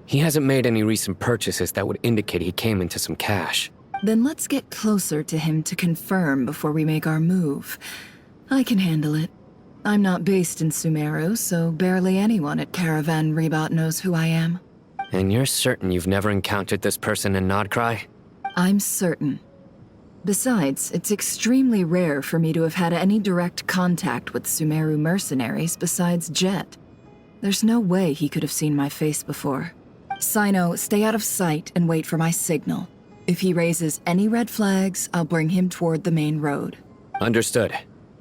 He hasn't made any recent purchases that would indicate he came into some cash. Then let's get closer to him to confirm before we make our move. I can handle it. I'm not based in Sumeru, so barely anyone at Caravan Rebot knows who I am. And you're certain you've never encountered this person in Nod-Krai? I'm certain. Besides, it's extremely rare for me to have had any direct contact with Sumeru mercenaries besides Jet. There's no way he could have seen my face before. Sino, stay out of sight and wait for my signal. If he raises any red flags, I'll bring him toward the main road. Understood.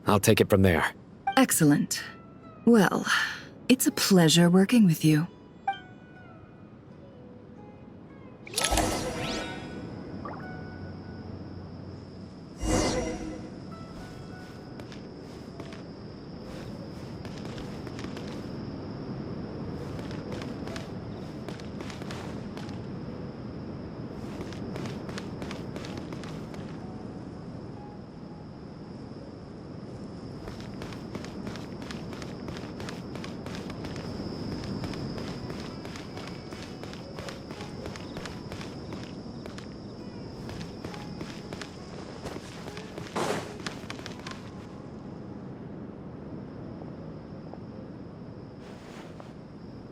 I'll take it from there. Excellent. Well, it's a pleasure working with you.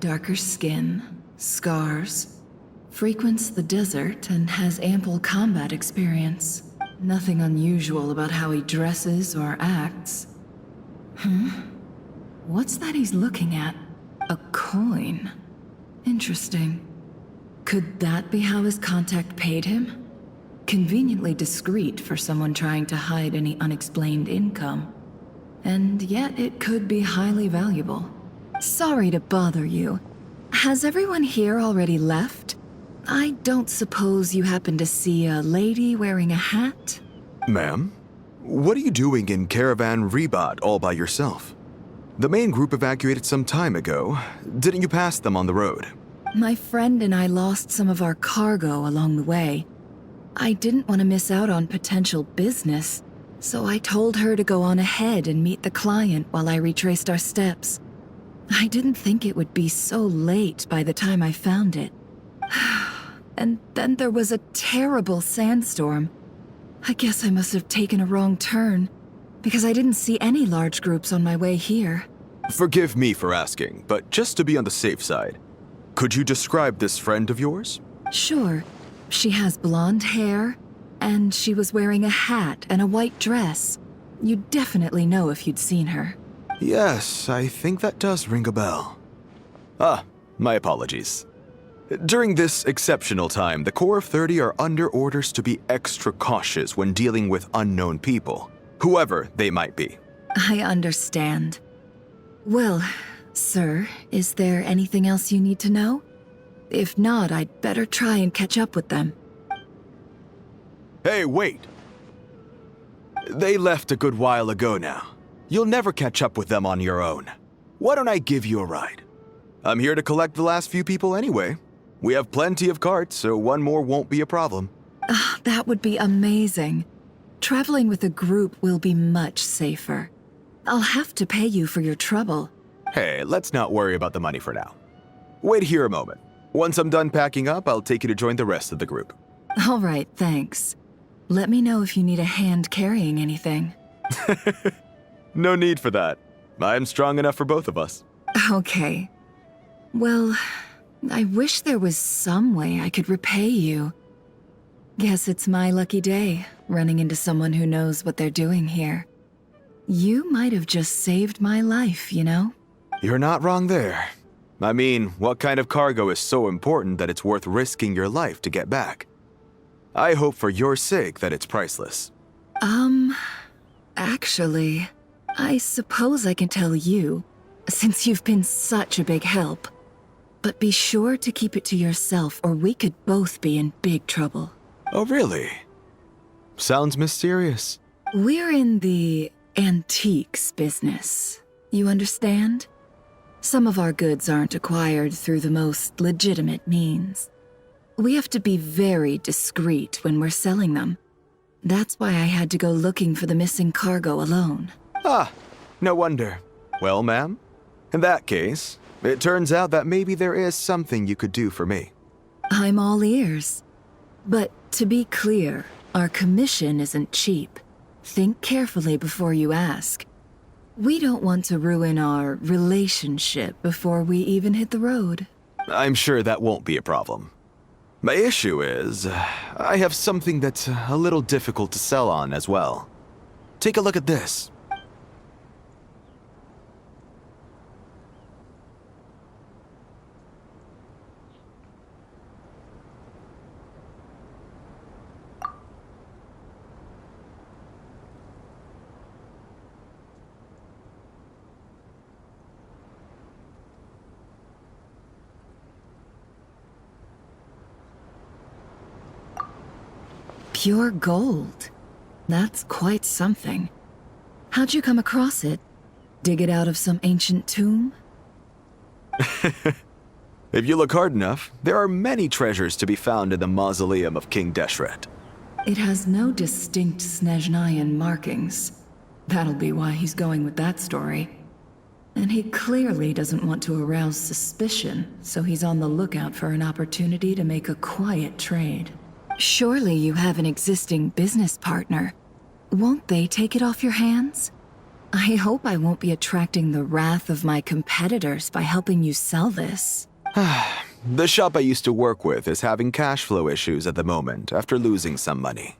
Darker skin, scars, frequents the desert and has ample combat experience. Nothing unusual about how he dresses or acts. What's that he's looking at? A coin. Interesting. Could that be how his contact paid him? Conveniently discreet for someone trying to hide any unexplained income. And yet it could be highly valuable. Sorry to bother you. Has everyone here already left? I don't suppose you happen to see a lady wearing a hat? Ma'am? What are you doing in Caravan Rebot all by yourself? The main group evacuated some time ago. Didn't you pass them on the road? My friend and I lost some of our cargo along the way. I didn't want to miss out on potential business, so I told her to go on ahead and meet the client while I retraced our steps. I didn't think it would be so late by the time I found it. And then there was a terrible sandstorm. I guess I must have taken a wrong turn, because I didn't see any large groups on my way here. Forgive me for asking, but just to be on the safe side, could you describe this friend of yours? Sure. She has blonde hair, and she was wearing a hat and a white dress. You'd definitely know if you'd seen her. Yes, I think that does ring a bell. Ah, my apologies. During this exceptional time, the Core of 30 are under orders to be extra cautious when dealing with unknown people, whoever they might be. I understand. Well, sir, is there anything else you need to know? If not, I'd better try and catch up with them. Hey, wait! They left a good while ago now. You'll never catch up with them on your own. Why don't I give you a ride? I'm here to collect the last few people anyway. We have plenty of carts, so one more won't be a problem. That would be amazing. Traveling with a group will be much safer. I'll have to pay you for your trouble. Hey, let's not worry about the money for now. Wait here a moment. Once I'm done packing up, I'll take you to join the rest of the group. All right, thanks. Let me know if you need a hand carrying anything. No need for that. I'm strong enough for both of us. Okay. Well, I wish there was some way I could repay you. Guess it's my lucky day, running into someone who knows what they're doing here. You might have just saved my life, you know? You're not wrong there. I mean, what kind of cargo is so important that it's worth risking your life to get back? I hope for your sake that it's priceless. Actually, I suppose I can tell you, since you've been such a big help. But be sure to keep it to yourself, or we could both be in big trouble. Oh, really? Sounds mysterious. We're in the antiques business. You understand? Some of our goods aren't acquired through the most legitimate means. We have to be very discreet when we're selling them. That's why I had to go looking for the missing cargo alone. Ah, no wonder. Well, ma'am, in that case, it turns out that maybe there is something you could do for me. I'm all ears. But to be clear, our commission isn't cheap. Think carefully before you ask. We don't want to ruin our relationship before we even hit the road. I'm sure that won't be a problem. My issue is, I have something that's a little difficult to sell on as well. Take a look at this. Pure gold. That's quite something. How'd you come across it? Dig it out of some ancient tomb? If you look hard enough, there are many treasures to be found in the mausoleum of King Deshret. It has no distinct Snezhnayan markings. That'll be why he's going with that story. And he clearly doesn't want to arouse suspicion, so he's on the lookout for an opportunity to make a quiet trade. Surely you have an existing business partner. Won't they take it off your hands? I hope I won't be attracting the wrath of my competitors by helping you sell this. The shop I used to work with is having cash flow issues at the moment after losing some money.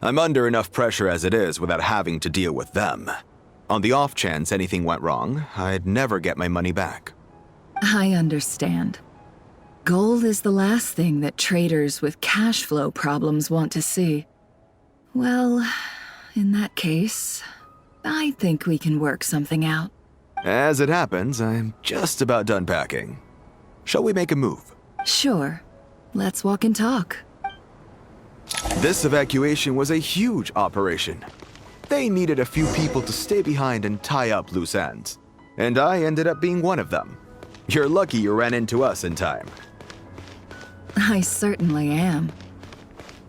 I'm under enough pressure as it is without having to deal with them. On the off chance anything went wrong, I'd never get my money back. I understand. Gold is the last thing that traders with cash flow problems want to see. Well, in that case, I think we can work something out. As it happens, I'm just about done packing. Shall we make a move? Sure. Let's walk and talk. This evacuation was a huge operation. They needed a few people to stay behind and tie up loose ends. And I ended up being one of them. You're lucky you ran into us in time. I certainly am.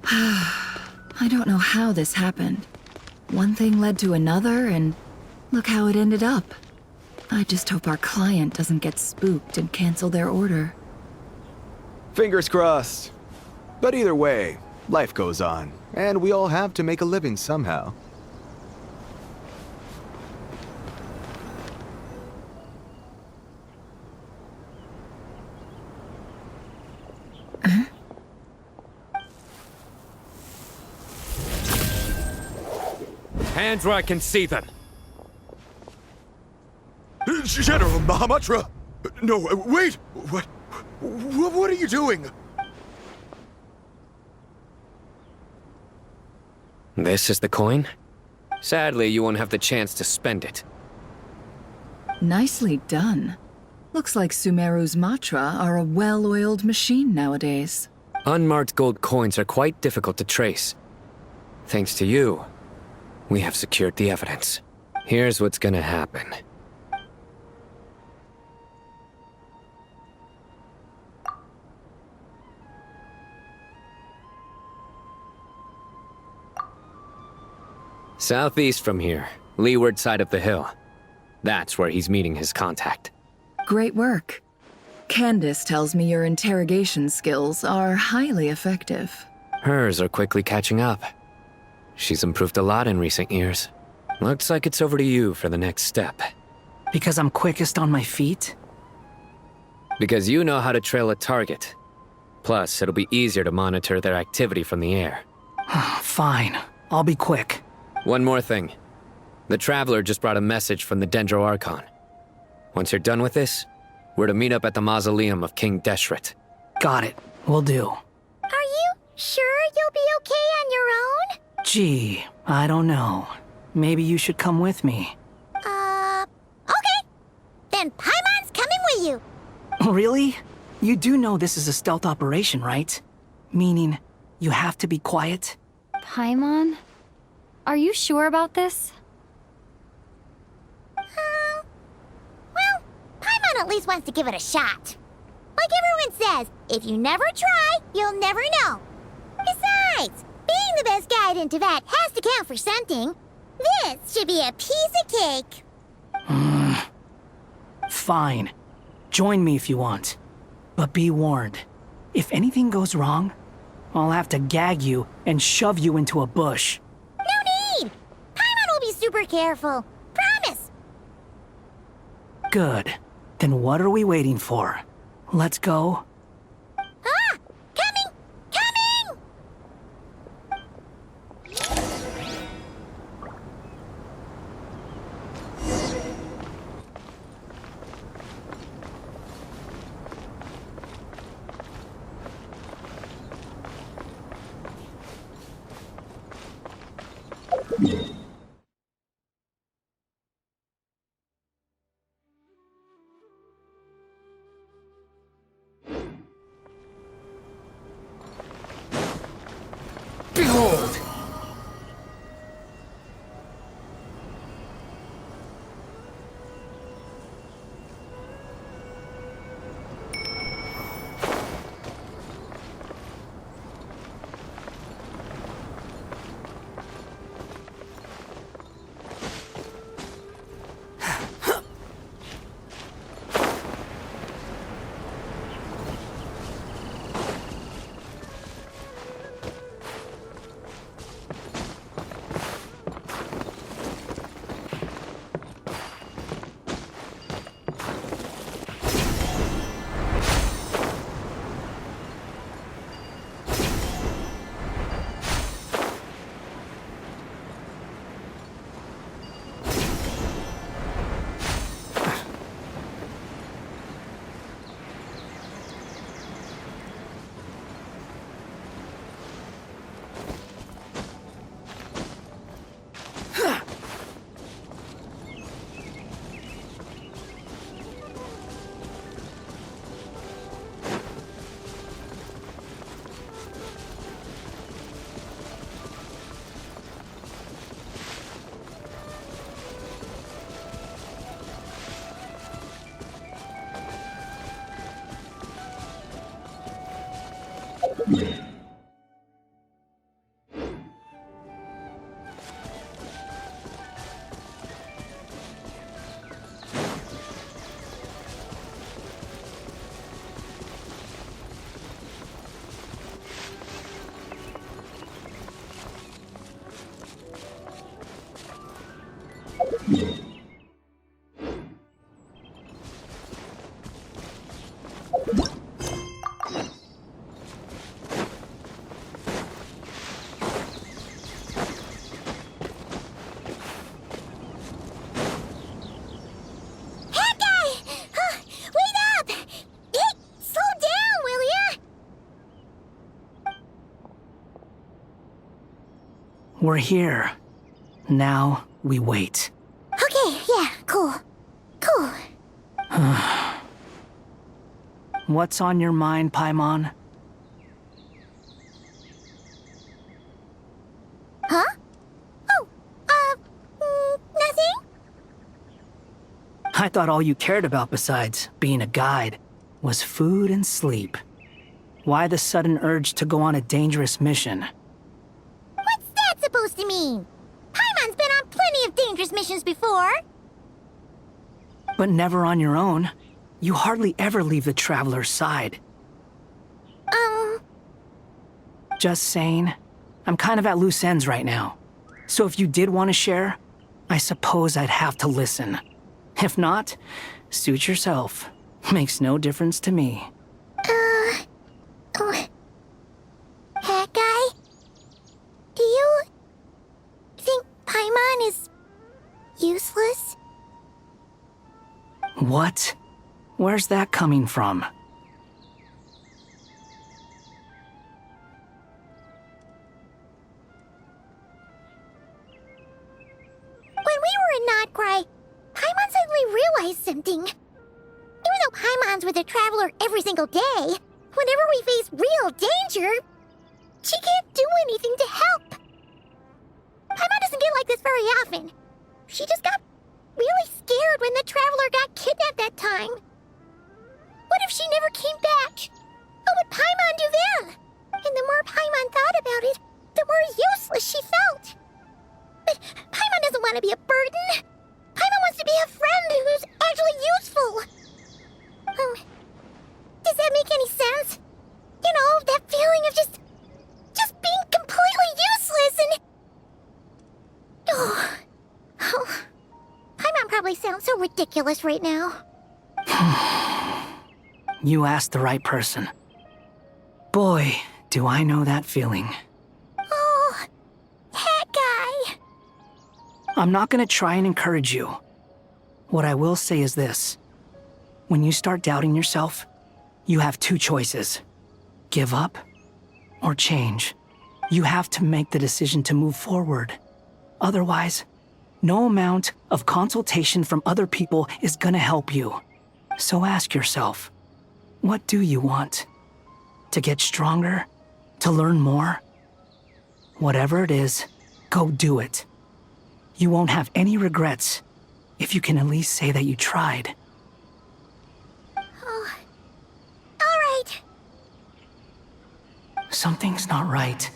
I don't know how this happened. One thing led to another, and look how it ended up. I just hope our client doesn't get spooked and cancel their order. Fingers crossed. But either way, life goes on, and we all have to make a living somehow. Hands where I can see them. General Mahamatra! No, wait! What are you doing? This is the coin? Sadly, you won't have the chance to spend it. Nicely done. Looks like Sumeru's Matra are a well-oiled machine nowadays. Unmarked gold coins are quite difficult to trace. Thanks to you, we have secured the evidence. Here's what's gonna happen. Southeast from here, leeward side of the hill. That's where he's meeting his contact. Great work. Candace tells me your interrogation skills are highly effective. Hers are quickly catching up. She's improved a lot in recent years. Looks like it's over to you for the next step. Because I'm quickest on my feet? Because you know how to trail a target. Plus, it'll be easier to monitor their activity from the air. Fine. I'll be quick. One more thing. The Traveler just brought a message from the Dendro Archon. Once you're done with this, we're to meet up at the mausoleum of King Deshret. Got it. Will do. Are you sure you'll be okay on your own? Gee, I don't know. Maybe you should come with me. Okay. Then Paimon's coming with you. Really? You do know this is a stealth operation, right? Meaning, you have to be quiet? Paimon? Are you sure about this? Well, Paimon at least wants to give it a shot. Like everyone says, if you never try, you'll never know. Besides, being the best guide in Teyvat has to count for something. This should be a piece of cake. Fine. Join me if you want. But be warned. If anything goes wrong, I'll have to gag you and shove you into a bush. No need! Paimon will be super careful. Promise! Good. Then what are we waiting for? Let's go. Ah! Coming! Coming! Behold! We're here. Now we wait. Okay, yeah, cool. Cool. What's on your mind, Paimon? Huh? Oh, nothing? I thought all you cared about besides being a guide was food and sleep. Why the sudden urge to go on a dangerous mission? What's that supposed to mean? Paimon's been on plenty of dangerous missions before. But never on your own. You hardly ever leave the Traveler's side. Just saying. I'm kind of at loose ends right now. So if you did want to share, I suppose I'd have to listen. If not, suit yourself. Makes no difference to me. Hat Guy? Do you think Paimon is useless? What? Where's that coming from? When we were in Nod-Krai, Paimon suddenly realized something. Even though Paimon's with a Traveler every single day, whenever we face real danger, she can't do anything to help. Paimon doesn't get like this very often. She just got really scared when the Traveler got kidnapped that time. What if she never came back? What would Paimon do then? And the more Paimon thought about it, the more useless she felt. But Paimon doesn't want to be a burden. Paimon wants to be a friend who's actually useful. Does that make any sense? You know, that feeling of just being completely useless and... Oh. Paimon probably sounds so ridiculous right now. You asked the right person. Boy, do I know that feeling. Oh, Hat Guy. I'm not gonna try and encourage you. What I will say is this. When you start doubting yourself, you have two choices. Give up or change. You have to make the decision to move forward. Otherwise, no amount of consultation from other people is gonna help you. So ask yourself, what do you want? To get stronger? To learn more? Whatever it is, go do it. You won't have any regrets if you can at least say that you tried. Oh, all right. Something's not right.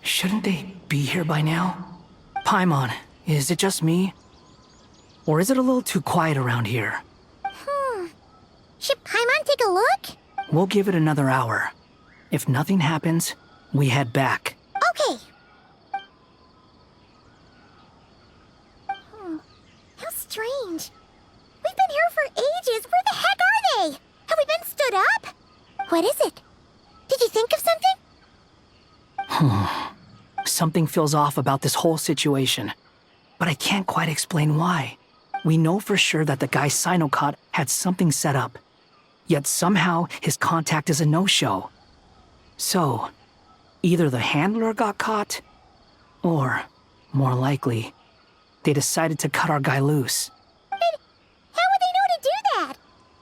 Shouldn't they be here by now? Paimon, is it just me? Or is it a little too quiet around here? Should Paimon take a look? We'll give it another hour. If nothing happens, we head back. Okay. How strange. We've been here for ages. Where the heck are they? Have we been stood up? What is it? Did you think of something? Something feels off about this whole situation, but I can't quite explain why. We know for sure that the guy Sinocot had something set up, yet somehow his contact is a no-show. So, either the handler got caught, or, more likely, they decided to cut our guy loose. But how would they know to do that?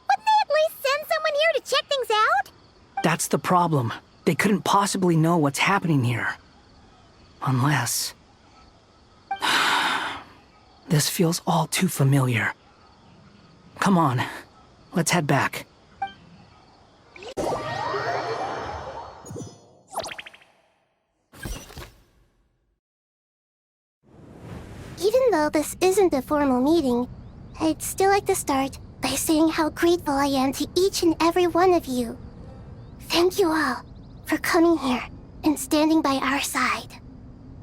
Wouldn't they at least send someone here to check things out? That's the problem. They couldn't possibly know what's happening here. Unless... This feels all too familiar. Come on, let's head back. Even though this isn't a formal meeting, I'd still like to start by saying how grateful I am to each and every one of you. Thank you all for coming here and standing by our side.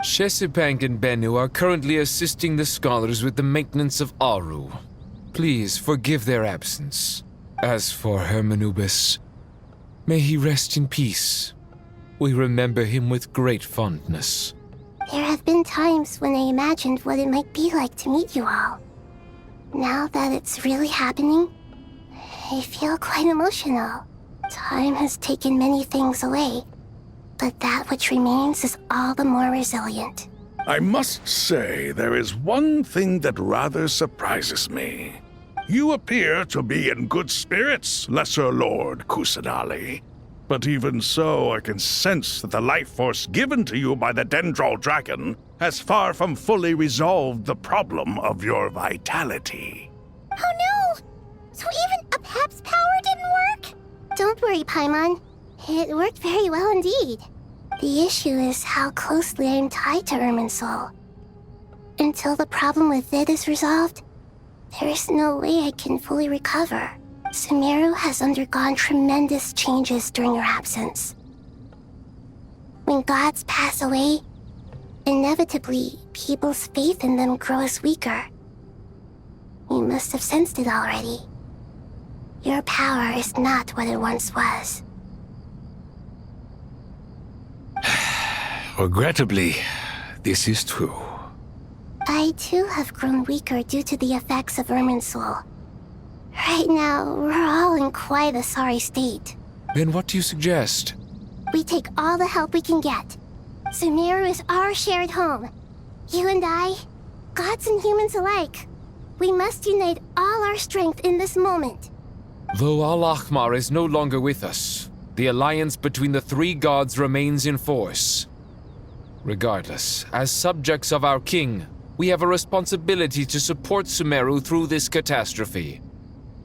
Shesipank and Bennu are currently assisting the scholars with the maintenance of Aru. Please forgive their absence. As for Hermanubis, may he rest in peace. We remember him with great fondness. There have been times when I imagined what it might be like to meet you all. Now that it's really happening, I feel quite emotional. Time has taken many things away, But that which remains is all the more resilient. I must say, there is one thing that rather surprises me. You appear to be in good spirits, Lesser Lord Kusanali. But even so, I can sense that the life force given to you by the Dendral Dragon has far from fully resolved the problem of your vitality. Oh no! So even a Pep's power didn't work? Don't worry, Paimon. It worked very well indeed. The issue is how closely I am tied to Irminsul. Until the problem with it is resolved, there is no way I can fully recover. Sumeru has undergone tremendous changes during your absence. When gods pass away, inevitably, people's faith in them grows weaker. You must have sensed it already. Your power is not what it once was. Regrettably, this is true. I too have grown weaker due to the effects of Irminsul. Right now, we're all in quite a sorry state. Then what do you suggest? We take all the help we can get. Sumeru is our shared home. You and I, gods and humans alike. We must unite all our strength in this moment. Though Al-Ahmar is no longer with us, the alliance between the three gods remains in force. Regardless, as subjects of our king, we have a responsibility to support Sumeru through this catastrophe.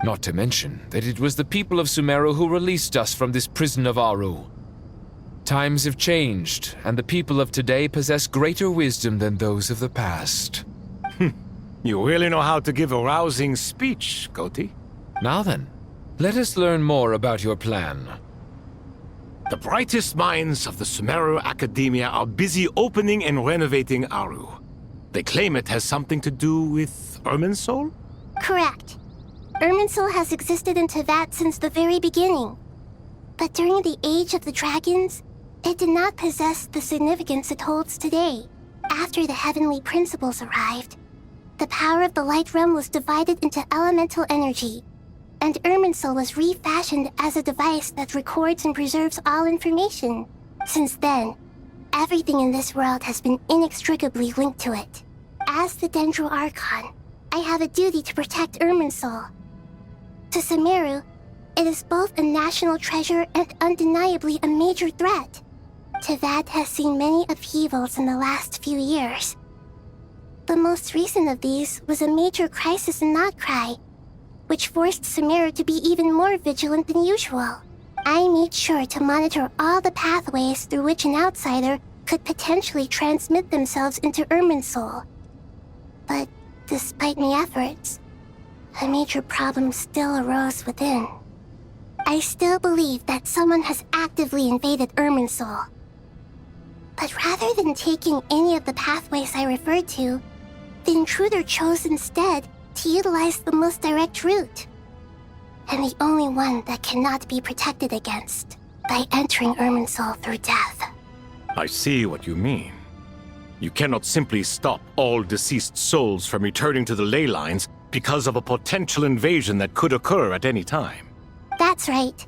Not to mention that it was the people of Sumeru who released us from this prison of Aru. Times have changed, and the people of today possess greater wisdom than those of the past. You really know how to give a rousing speech, Koti. Now then, let us learn more about your plan. The brightest minds of the Sumeru Academia are busy opening and renovating Aru. They claim it has something to do with Irminsul? Correct. Irminsul has existed in Teyvat since the very beginning. But during the Age of the Dragons, it did not possess the significance it holds today. After the heavenly principles arrived, the power of the Light Realm was divided into elemental energy, and Irminsul was refashioned as a device that records and preserves all information. Since then, everything in this world has been inextricably linked to it. As the Dendral Archon, I have a duty to protect Irminsul. To Sumeru, it is both a national treasure and undeniably a major threat. Teyvat has seen many upheavals in the last few years. The most recent of these was a major crisis in Nod-Krai, which forced Sumeru to be even more vigilant than usual. I made sure to monitor all the pathways through which an outsider could potentially transmit themselves into Irminsul. But despite my efforts, a major problem still arose within. I still believe that someone has actively invaded Irminsul. But rather than taking any of the pathways I referred to, the intruder chose instead to utilize the most direct route, and the only one that cannot be protected against, by entering Irminsul through death. I see what you mean. You cannot simply stop all deceased souls from returning to the ley lines because of a potential invasion that could occur at any time. That's right.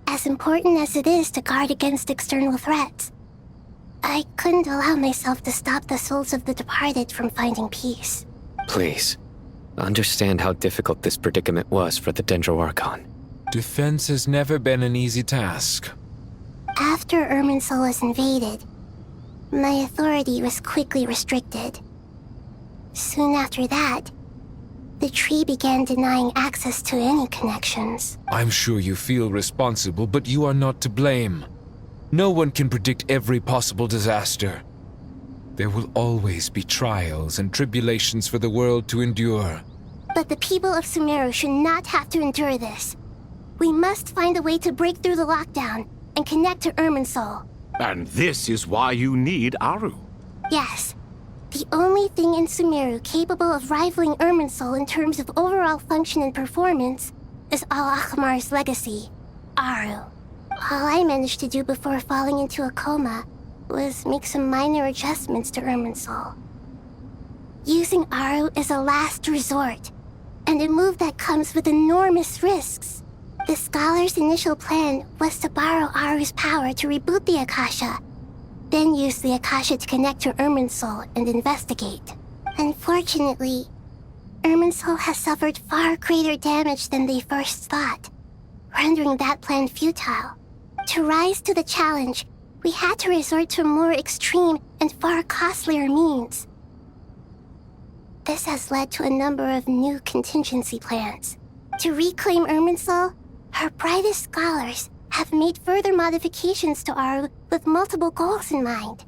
As important as it is to guard against external threats, I couldn't allow myself to stop the souls of the departed from finding peace. Please, understand how difficult this predicament was for the Dendral Archon. Defense has never been an easy task. After Irminsul was invaded, my authority was quickly restricted. Soon after that, the tree began denying access to any connections. I'm sure you feel responsible, but you are not to blame. No one can predict every possible disaster. There will always be trials and tribulations for the world to endure. But the people of Sumeru should not have to endure this. We must find a way to break through the lockdown and connect to Irminsul. And this is why you need Aru. Yes. The only thing in Sumeru capable of rivaling Irminsul in terms of overall function and performance is Al-Ahmar's legacy, Aru. All I managed to do before falling into a coma was make some minor adjustments to Irminsul. Using Aru is a last resort, and a move that comes with enormous risks. The scholar's initial plan was to borrow Aru's power to reboot the Akasha, then use the Akasha to connect to Irminsul and investigate. Unfortunately, Irminsul has suffered far greater damage than they first thought, rendering that plan futile. To rise to the challenge, we had to resort to more extreme and far costlier means. This has led to a number of new contingency plans. To reclaim Irminsul, our brightest scholars have made further modifications to Aru with multiple goals in mind.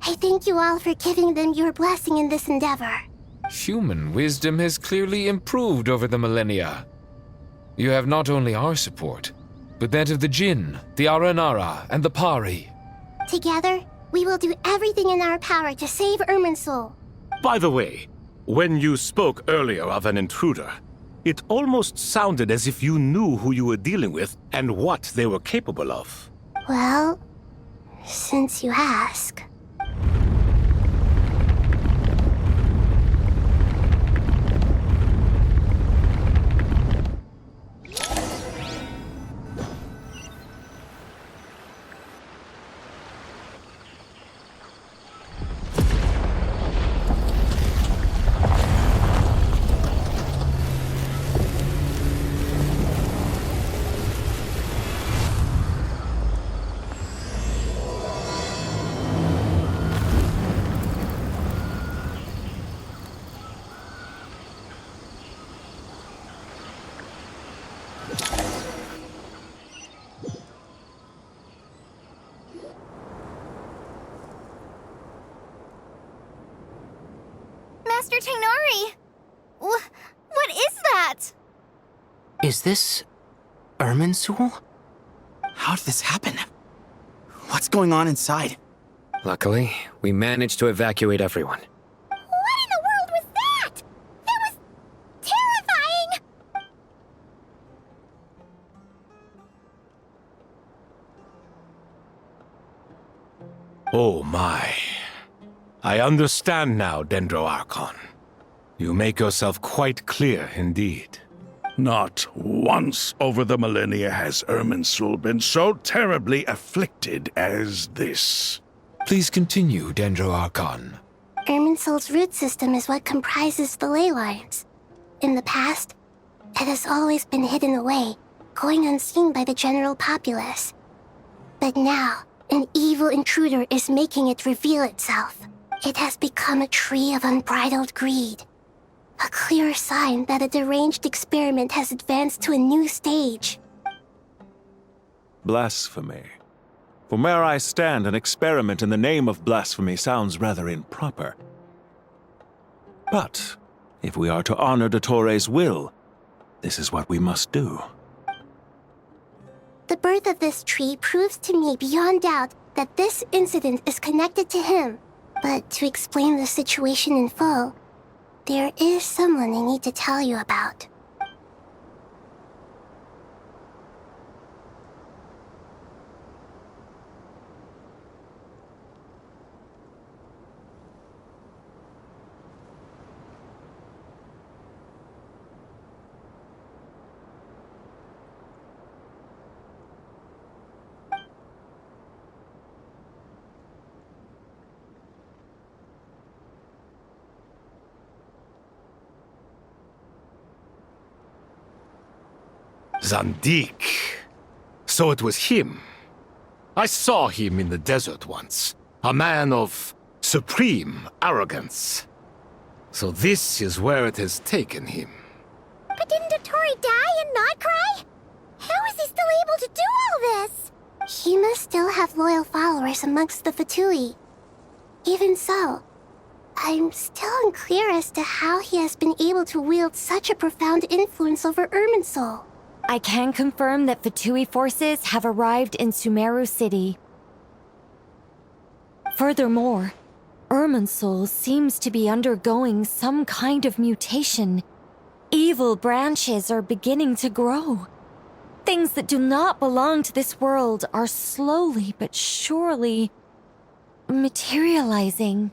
I thank you all for giving them your blessing in this endeavor. Human wisdom has clearly improved over the millennia. You have not only our support, but that of the Jinn, the Aranara, and the Pari. Together, we will do everything in our power to save Irminsul. By the way, when you spoke earlier of an intruder, it almost sounded as if you knew who you were dealing with and what they were capable of. Well, since you ask. Master Tighnari! What is that? Is this Irminsul? How did this happen? What's going on inside? Luckily, we managed to evacuate everyone. What in the world was that? That was terrifying! Oh my. I understand now, Dendro Archon. You make yourself quite clear indeed. Not once over the millennia has Irminsul been so terribly afflicted as this. Please continue, Dendro Archon. Irminsul's root system is what comprises the ley lines. In the past, it has always been hidden away, going unseen by the general populace. But now, an evil intruder is making it reveal itself. It has become a tree of unbridled greed. A clear sign that a deranged experiment has advanced to a new stage. Blasphemy. From where I stand, an experiment in the name of blasphemy sounds rather improper. But, if we are to honor Dottores' will, this is what we must do. The birth of this tree proves to me beyond doubt that this incident is connected to him. But to explain the situation in full, there is someone I need to tell you about. Zandik. So it was him. I saw him in the desert once. A man of supreme arrogance. So this is where it has taken him. But didn't Dottori die in Nod-Krai? How is he still able to do all this? He must still have loyal followers amongst the Fatui. Even so, I'm still unclear as to how he has been able to wield such a profound influence over Irminsul. I can confirm that Fatui forces have arrived in Sumeru City. Furthermore, Irminsul seems to be undergoing some kind of mutation. Evil branches are beginning to grow. Things that do not belong to this world are slowly but surely materializing.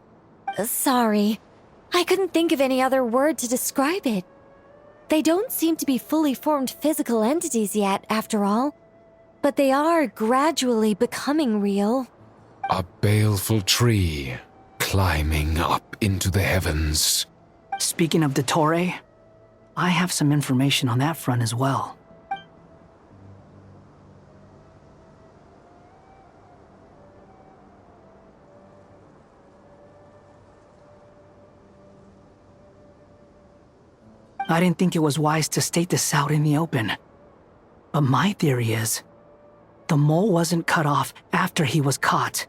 Sorry, I couldn't think of any other word to describe it. They don't seem to be fully formed physical entities yet, after all. But they are gradually becoming real. A baleful tree climbing up into the heavens. Speaking of Dottore, I have some information on that front as well. I didn't think it was wise to state this out in the open. But my theory is, the mole wasn't cut off after he was caught.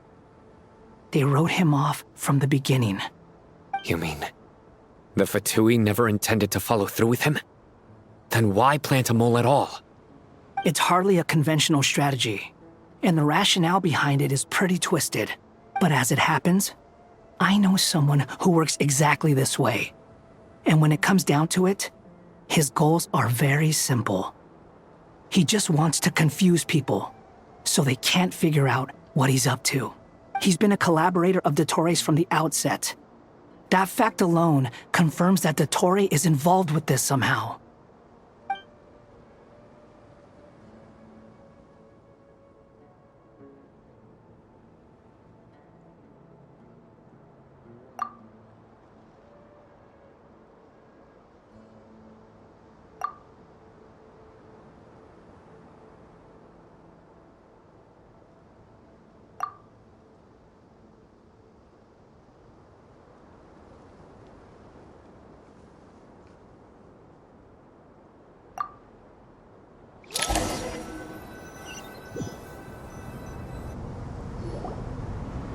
They wrote him off from the beginning. You mean, the Fatui never intended to follow through with him? Then why plant a mole at all? It's hardly a conventional strategy, and the rationale behind it is pretty twisted. But as it happens, I know someone who works exactly this way. And when it comes down to it, his goals are very simple. He just wants to confuse people, so they can't figure out what he's up to. He's been a collaborator of Dottore's from the outset. That fact alone confirms that Dottore is involved with this somehow.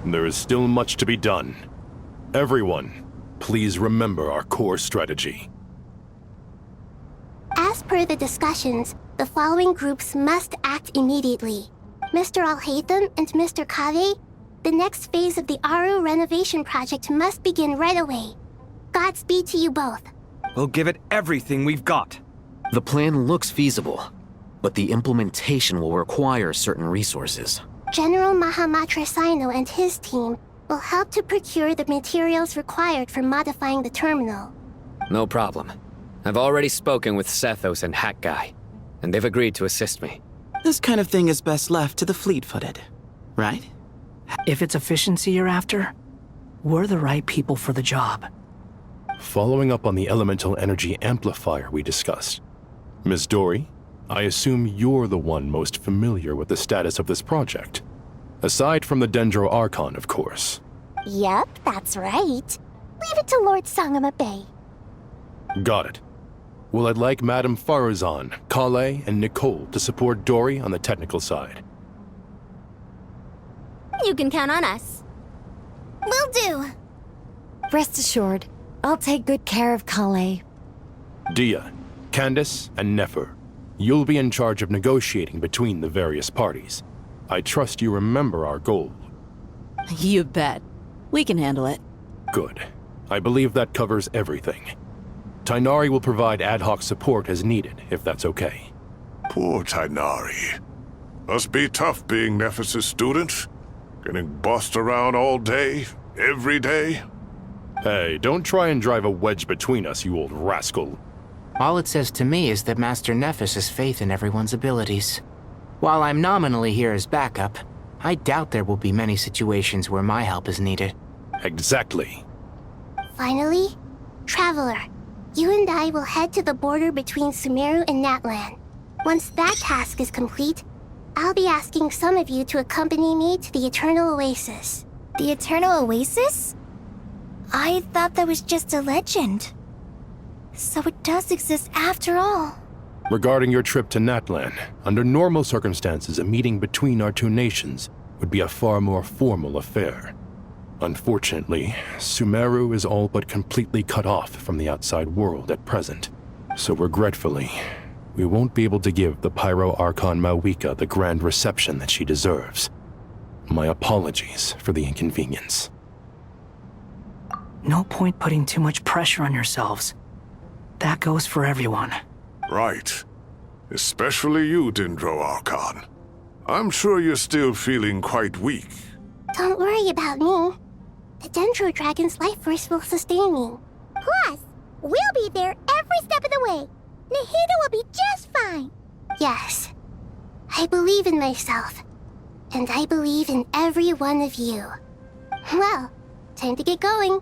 There is still much to be done. Everyone, please remember our core strategy. As per the discussions, the following groups must act immediately. Mr. Alhaitham and Mr. Kaveh, the next phase of the Aru renovation project must begin right away. Godspeed to you both. We'll give it everything we've got. The plan looks feasible, but the implementation will require certain resources. General Mahamatra Sino and his team will help to procure the materials required for modifying the terminal. No problem. I've already spoken with Sethos and Hat Guy, and they've agreed to assist me. This kind of thing is best left to the fleet-footed, right? If it's efficiency you're after, we're the right people for the job. Following up on the elemental energy amplifier we discussed, Ms. Dory, I assume you're the one most familiar with the status of this project. Aside from the Dendro Archon, of course. Yep, that's right. Leave it to Lord Sangama Bay. Got it. Well, I'd like Madame Faruzan, Collei, and Nicole to support Dory on the technical side. You can count on us. Will do. Rest assured, I'll take good care of Collei. Dehya, Candace, and Nefer, you'll be in charge of negotiating between the various parties. I trust you remember our goal. You bet. We can handle it. Good. I believe that covers everything. Tighnari will provide ad hoc support as needed, if that's okay. Poor Tighnari. Must be tough being Nephis' student. Getting bossed around all day, every day. Hey, don't try and drive a wedge between us, you old rascal. All it says to me is that Master Nephis has faith in everyone's abilities. While I'm nominally here as backup, I doubt there will be many situations where my help is needed. Exactly. Finally, Traveler, you and I will head to the border between Sumeru and Natlan. Once that task is complete, I'll be asking some of you to accompany me to the Eternal Oasis. The Eternal Oasis? I thought that was just a legend. So it does exist after all. Regarding your trip to Natlan, under normal circumstances, a meeting between our two nations would be a far more formal affair. Unfortunately, Sumeru is all but completely cut off from the outside world at present. So regretfully, we won't be able to give the Pyro Archon Mawika the grand reception that she deserves. My apologies for the inconvenience. No point putting too much pressure on yourselves. That goes for everyone. Right. Especially you, Dendro Archon. I'm sure you're still feeling quite weak. Don't worry about me. The Dendro Dragon's life force will sustain me. Plus, we'll be there every step of the way. Nahida will be just fine. Yes. I believe in myself. And I believe in every one of you. Well, time to get going.